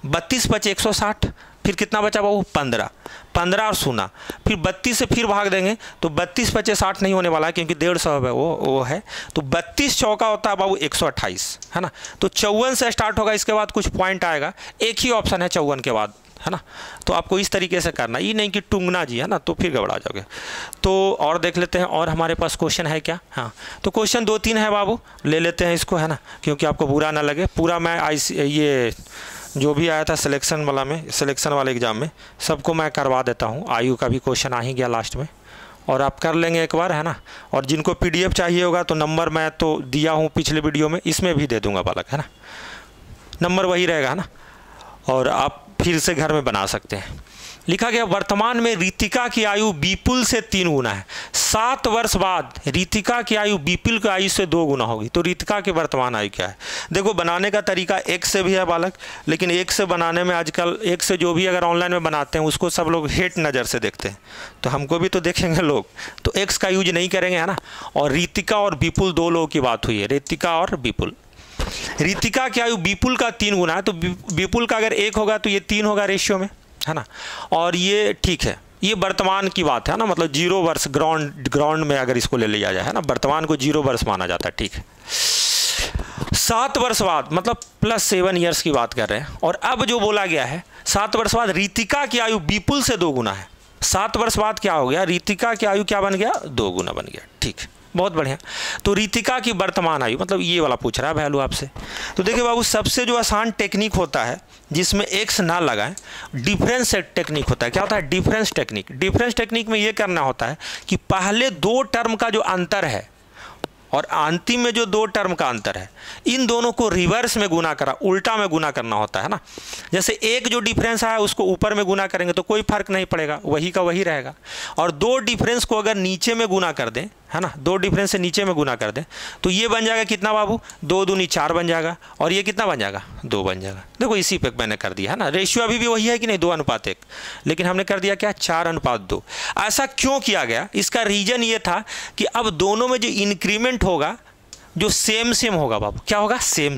32 5 160, फिर कितना बचा बाबू 15 15 और 0, फिर 32 से फिर भाग देंगे तो 32 5 60 नहीं होने वाला है क्योंकि 150 है वो है, तो 32 चौका होता है बाबू 128, है ना। तो 54 से स्टार्ट होगा, इसके बाद कुछ पॉइंट आएगा, एक ही ऑप्शन है 54 के बाद, है ना। तो आपको इस तरीके से करना, ये नहीं कि टूंगना जी, है ना, तो फिर गड़बड़ा जाओगे। तो और देख लेते हैं, और हमारे पास क्वेश्चन है क्या। हाँ, तो क्वेश्चन 2 3 है बाबू, ले लेते हैं इसको, है ना, क्योंकि आपको बुरा ना लगे। पूरा मैं ये जो भी आया था सिलेक्शन वाला में, सिलेक्शन वाले एग्ज़ाम में, सबको मैं करवा देता हूँ। आयु का भी क्वेश्चन आ ही गया लास्ट में, और आप कर लेंगे एक बार, है ना। और जिनको PDF चाहिए होगा तो नंबर मैं तो दिया हूँ पिछले वीडियो में, इसमें भी दे दूँगा बालक, है ना, नंबर वही रहेगा, है ना, और आप फिर से घर में बना सकते हैं। लिखा गया वर्तमान में रितिका की आयु विपुल से 3 गुना है, 7 वर्ष बाद रितिका की आयु विपुल की आयु से 2 गुना होगी। तो रितिका की वर्तमान आयु क्या है। देखो बनाने का तरीका एक से भी है बालक, लेकिन एक से बनाने में आजकल एक से जो भी अगर ऑनलाइन में बनाते हैं उसको सब लोग हेट नज़र से देखते हैं, तो हमको भी तो देखेंगे लोग, तो एक्स का यूज नहीं करेंगे, है ना। और रितिका और विपुल 2 लोगों की बात हुई है, रितिका और विपुल। रितिका की आयु विपुल का 3 गुना है, तो विपुल का अगर 1 होगा तो ये 3 होगा रेशियो में, है ना। और ये ठीक है, ये वर्तमान की बात है ना, मतलब 0 वर्ष ग्राउंड में अगर इसको ले लिया जाए, है ना, वर्तमान को 0 वर्ष माना जाता है, ठीक है। 7 वर्ष बाद मतलब +7 ईयर्स की बात कर रहे हैं। और अब जो बोला गया है 7 वर्ष बाद रितिका की आयु विपुल से 2 गुना है। 7 वर्ष बाद क्या हो गया, रितिका की आयु क्या बन गया, 2 गुना बन गया, ठीक है, बहुत बढ़िया। तो रितिका की वर्तमान आयु मतलब ये वाला पूछ रहा है वैल्यू आपसे। तो देखिए बाबू, सबसे जो आसान टेक्निक होता है जिसमें एक्स ना लगाएं, डिफरेंस टेक्निक होता है। क्या होता है, डिफरेंस टेक्निक। डिफरेंस टेक्निक में ये करना होता है कि पहले 2 टर्म का जो अंतर है और अंतिम में जो 2 टर्म का अंतर है, इन दोनों को रिवर्स में गुना करा, उल्टा में गुना करना होता है ना। जैसे एक जो डिफरेंस है उसको ऊपर में गुना करेंगे तो कोई फर्क नहीं पड़ेगा, वही का वही रहेगा। और 2 डिफरेंस को अगर नीचे में गुना कर दें, है ना, 2 डिफरेंस से नीचे में गुना कर दें तो ये बन जाएगा कितना बाबू, 2 दूनी 4 बन जाएगा, और ये कितना बन जाएगा, 2 बन जाएगा। देखो इसी पे मैंने कर दिया, है ना। रेशियो अभी भी वही है कि नहीं, 2:1, लेकिन हमने कर दिया क्या, 4:2। ऐसा क्यों किया गया, इसका रीजन ये था कि अब दोनों में जो इंक्रीमेंट होगा जो सेम होगा बाबू, क्या होगा, सेम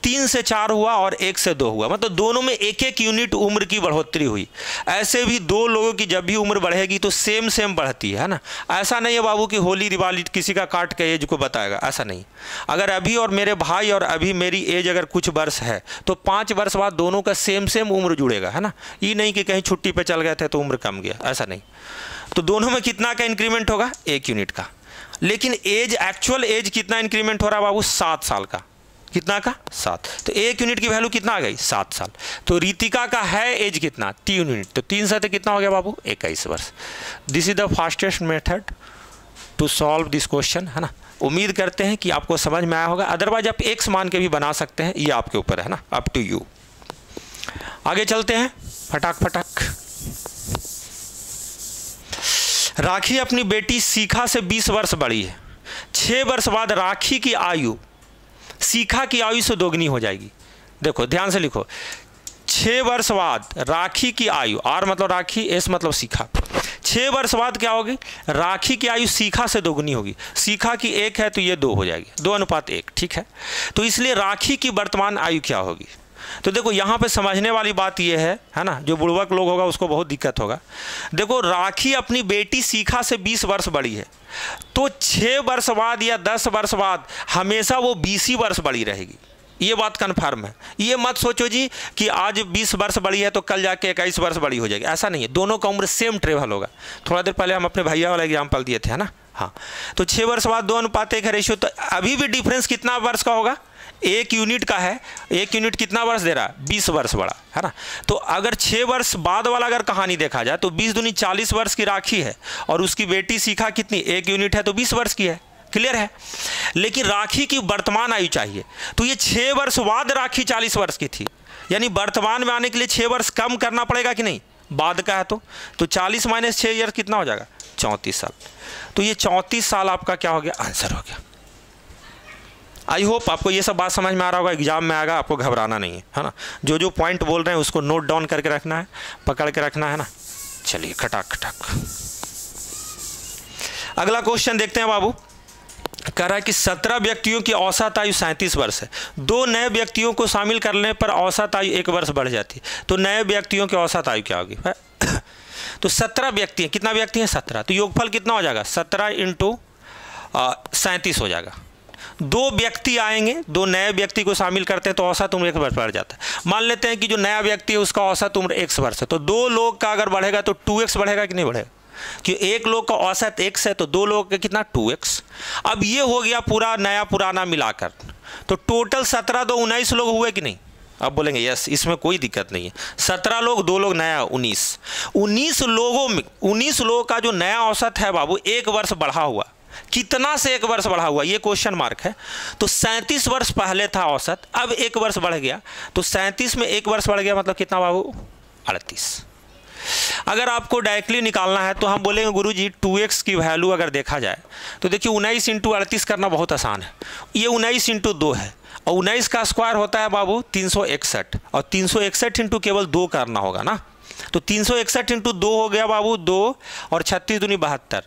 3 से 4 हुआ और 1 से 2 हुआ, मतलब दोनों में 1 यूनिट उम्र की बढ़ोतरी हुई। ऐसे भी 2 लोगों की जब भी उम्र बढ़ेगी तो सेम बढ़ती है ना। ऐसा नहीं है बाबू कि होली दिवाली किसी का काट के एज को बताएगा, ऐसा नहीं। अगर अभी और मेरे भाई और अभी मेरी एज अगर कुछ वर्ष है तो 5 वर्ष बाद दोनों का सेम उम्र जुड़ेगा, है ना। ये नहीं कि कहीं छुट्टी पर चल गए थे तो उम्र कम गया, ऐसा नहीं। तो दोनों में कितना का इंक्रीमेंट होगा, 1 यूनिट का। लेकिन एज, एक्चुअल एज कितना इंक्रीमेंट हो रहा है बाबू, 7 साल का। कितना का, 7। तो 1 यूनिट की वैल्यू कितना आ गई, 7 साल। तो रितिका का है एज कितना, 3 यूनिट, तो 3 से कितना हो गया बाबू, 21 वर्ष। This is the fastest method to solve this question, है ना। उम्मीद करते हैं कि आपको समझ में आया होगा। अदरवाइज आप एक्स मान के भी बना सकते हैं, ये आपके ऊपर है ना, अप टू यू। आगे चलते हैं फटाक। राखी अपनी बेटी शिखा से 20 वर्ष बड़ी है। 6 वर्ष बाद राखी की आयु शिखा की आयु से दोगुनी हो जाएगी। देखो ध्यान से लिखो, 6 वर्ष बाद राखी की आयु, आर मतलब राखी, एस मतलब शिखा। 6 वर्ष बाद क्या होगी, राखी की आयु शिखा से दोगुनी होगी। शिखा की 1 है तो ये 2 हो जाएगी, 2:1, ठीक है। तो इसलिए राखी की वर्तमान आयु क्या होगी। तो देखो यहाँ पे समझने वाली बात ये है ना, जो बुड़वक लोग होगा उसको बहुत दिक्कत होगा। देखो राखी अपनी बेटी शिखा से 20 वर्ष बड़ी है, तो 6 वर्ष बाद या 10 वर्ष बाद हमेशा वो 20 वर्ष बड़ी रहेगी। ये बात कन्फर्म है। ये मत सोचो जी कि आज 20 वर्ष बड़ी है तो कल जाके 21 वर्ष बड़ी हो जाएगी, ऐसा नहीं है। दोनों का उम्र सेम ट्रेवल होगा। थोड़ा देर पहले हम अपने भैया वाला एग्जाम्पल दिए थे, है ना। हाँ, तो 6 वर्ष बाद 2:1 का रेशियो, तो अभी भी डिफरेंस कितना वर्ष का होगा? 1 यूनिट का है। 1 यूनिट कितना वर्ष दे रहा है? 20 वर्ष बड़ा, है ना। तो अगर 6 वर्ष बाद वाला अगर कहानी देखा जाए तो 20 दूनी 40 वर्ष की राखी है, और उसकी बेटी शिखा कितनी? 1 यूनिट है तो 20 वर्ष की है। क्लियर है। लेकिन राखी की वर्तमान आयु चाहिए, तो ये 6 वर्ष बाद राखी 40 वर्ष की थी, यानी वर्तमान में आने के लिए 6 वर्ष कम करना पड़ेगा कि नहीं? बाद का है तो 40 - 6 ईयर कितना हो जाएगा? 34 साल। तो ये 34 साल आपका क्या हो गया? आंसर हो गया। आई होप आपको ये सब बात समझ में आ रहा होगा। एग्जाम में आएगा, आपको घबराना नहीं है ना। जो पॉइंट बोल रहे हैं उसको नोट डाउन करके रखना है, पकड़ के रखना है ना। चलिए खटाक खटाक अगला क्वेश्चन देखते हैं बाबू। कह रहा है कि 17 व्यक्तियों की औसत आयु 37 वर्ष है। 2 नए व्यक्तियों को शामिल करने पर औसत आयु 1 वर्ष बढ़ जाती है। तो नए व्यक्तियों की औसत आयु क्या होगी? तो 17 व्यक्ति हैं। कितना व्यक्ति हैं? 17। तो योगफल कितना हो जाएगा? 17 × 37 हो जाएगा। 2 व्यक्ति आएंगे, 2 नए व्यक्ति को शामिल करते हैं तो औसत उम्र 1 वर्ष बढ़ जाता है। मान लेते हैं कि जो नया व्यक्ति है उसका औसत उम्र X वर्ष है, तो 2 लोग का अगर बढ़ेगा तो 2x बढ़ेगा कि नहीं बढ़ेगा? कि 1 लोग का औसत x है तो 2 लोग का कितना? 2x। अब ये हो गया पूरा नया पुराना मिलाकर, तो टोटल 17 2 19 लोग हुए कि नहीं? अब बोलेंगे यस, इसमें कोई दिक्कत नहीं है। 17 लोग, 2 लोग नया, 19 लोगों में 19 लोगों का जो नया औसत है बाबू 1 वर्ष बढ़ा हुआ। कितना से 1 वर्ष बढ़ा हुआ? ये क्वेश्चन मार्क है। तो 37 वर्ष पहले था औसत, अब 1 वर्ष बढ़ गया, तो 37 में 1 वर्ष बढ़ गया मतलब कितना बाबू? 38। अगर आपको डायरेक्टली निकालना है तो हम बोलेंगे गुरुजी 2x की वैल्यू अगर देखा जाए तो देखिए 19 × 38 करना बहुत आसान है। ये 19 × 2 है, और 19 का स्क्वायर होता है बाबू 361, और 361 इंटू केवल 2 करना होगा ना। तो 361 × 2 हो गया बाबू 2, और 36 दूनी 72,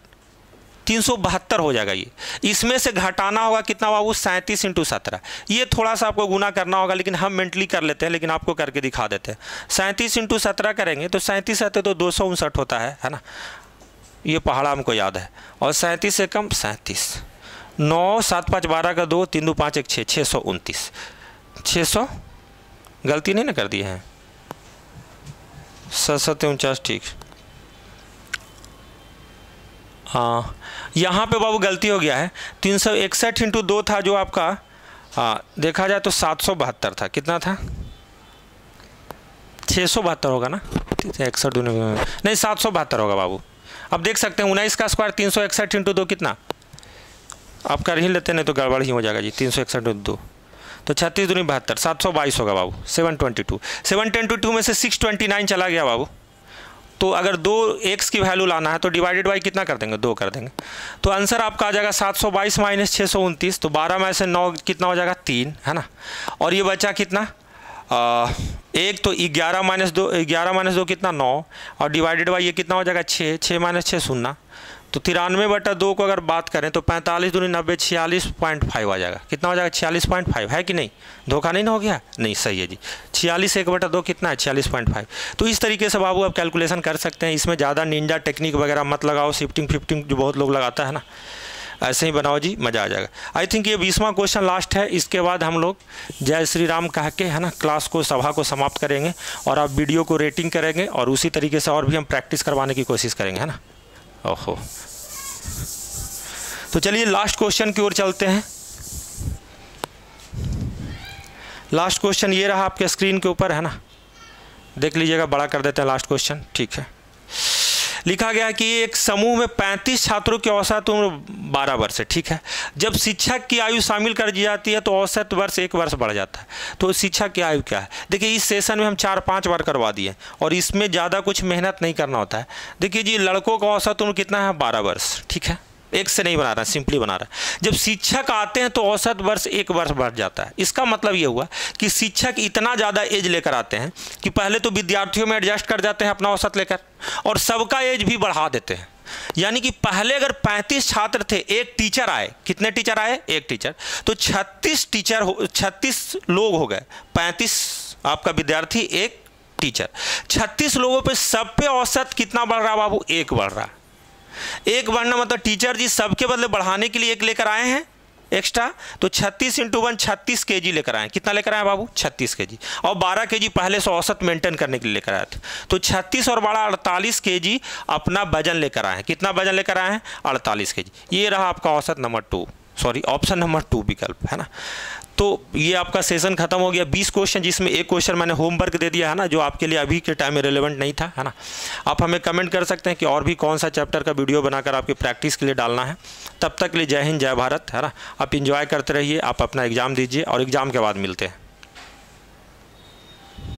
372 हो जाएगा। ये इसमें से घटाना होगा कितना बाबू? 37 × 17। ये थोड़ा सा आपको गुना करना होगा, लेकिन हम मेंटली कर लेते हैं, लेकिन आपको करके दिखा देते हैं। 37 × 17 करेंगे तो 37 आते तो 259 होता है ना। ये पहाड़ा हमको याद है। और 37 से कम 37, 9 7 5 12 का 2, 3 2 5 1 6, 629। 600 गलती नहीं ना कर दिए हैं? 749 ठीक। हाँ, यहाँ पे बाबू गलती हो गया है। 361 × 2 था जो आपका, देखा जाए तो 772 था। कितना था? 672 होगा ना। 61 नहीं 772 होगा बाबू। अब देख सकते हैं 19 का स्क्वायर 361 × 2 कितना? आप कर ही लेते, नहीं तो गड़बड़ ही हो जाएगा जी। 361 × 2 तो 36 दूनी 72, 722 होगा बाबू। 722 722 में से 629 चला गया बाबू। तो अगर 2x की वैल्यू लाना है तो डिवाइडेड बाई कितना कर देंगे? 2 कर देंगे। तो आंसर आपका आ जाएगा 722 - 629। तो 12 में से 9 कितना हो जाएगा? 3, है ना। और ये बचा कितना? 1, तो 11 - 2, 11 - 2 कितना? 9, और डिवाइडेड बाई ये कितना हो जाएगा? 6, 6 - 6 0। तो 93/2 को अगर बात करें तो 45 दूनी 90, 46.5 आ जाएगा। कितना हो जाएगा? 46.5 है कि नहीं? धोखा नहीं ना हो गया? नहीं, सही है जी। 46 1/2 कितना है? 46.5। तो इस तरीके से बाबू आप कैलकुलेशन कर सकते हैं। इसमें ज़्यादा निंजा टेक्निक वगैरह मत लगाओ, शिफ्टिंग फिफ्टिंग जो बहुत लोग लगाता है ना, ऐसे ही बनाओ जी, मज़ा आ जाएगा। आई थिंक ये 20वां क्वेश्चन लास्ट है। इसके बाद हम लोग जय श्री राम कह के, है ना, क्लास को, सभा को समाप्त करेंगे, और आप वीडियो को रेटिंग करेंगे, और उसी तरीके से और भी हम प्रैक्टिस करवाने की कोशिश करेंगे, है ना। ओहो, तो चलिए लास्ट क्वेश्चन की ओर चलते हैं। लास्ट क्वेश्चन ये रहा आपके स्क्रीन के ऊपर, है ना, देख लीजिएगा, बड़ा कर देते हैं लास्ट क्वेश्चन। ठीक है, लिखा गया है कि एक समूह में 35 छात्रों की औसत उम्र 12 वर्ष है। ठीक है, जब शिक्षक की आयु शामिल कर दी जाती है तो औसत वर्ष 1 वर्ष बढ़ जाता है। तो शिक्षक की आयु क्या है? देखिए, इस सेशन में हम 4-5 बार करवा दिए, और इसमें ज़्यादा कुछ मेहनत नहीं करना होता है। देखिए जी, लड़कों का औसत उम्र कितना है? 12 वर्ष। ठीक है, एक से नहीं बना रहा, सिंपली बना रहा। जब शिक्षक आते हैं तो औसत वर्ष 1 वर्ष बढ़ जाता है। इसका मतलब ये हुआ कि शिक्षक इतना ज़्यादा एज लेकर आते हैं कि पहले तो विद्यार्थियों में एडजस्ट कर जाते हैं अपना औसत लेकर, और सबका एज भी बढ़ा देते हैं। यानी कि पहले अगर 35 छात्र थे, एक टीचर आए, कितने टीचर आए? एक टीचर, तो 36 लोग हो गए। 35 आपका विद्यार्थी, एक टीचर, 36 लोगों पे, सब पे औसत कितना बढ़ रहा बाबू? 1 बढ़ रहा। 1 बढ़ना मतलब टीचर जी सबके बदले बढ़ाने के लिए 1 लेकर आए हैं, एक्स्ट्रा, तो 36 × 1 36 kg लेकर आए। कितना लेकर आए बाबू? 36 kg। और 12 kg पहले से औसत मेंटेन करने के लिए लेकर आए थे, तो 36 और 12 48 kg अपना वजन लेकर आए हैं। कितना वजन लेकर आए हैं? 48 kg। ये रहा आपका औसत नंबर 2, सॉरी ऑप्शन नंबर 2 विकल्प, है ना। तो ये आपका सेशन खत्म हो गया। 20 क्वेश्चन, जिसमें एक क्वेश्चन मैंने होमवर्क दे दिया है ना, जो आपके लिए अभी के टाइम में रिलेवेंट नहीं था, है ना। आप हमें कमेंट कर सकते हैं कि और भी कौन सा चैप्टर का वीडियो बनाकर आपकी प्रैक्टिस के लिए डालना है। तब तक के लिए जय हिंद, जय भारत, है ना। आप इंजॉय करते रहिए, आप अपना एग्ज़ाम दीजिए और एग्ज़ाम के बाद मिलते हैं।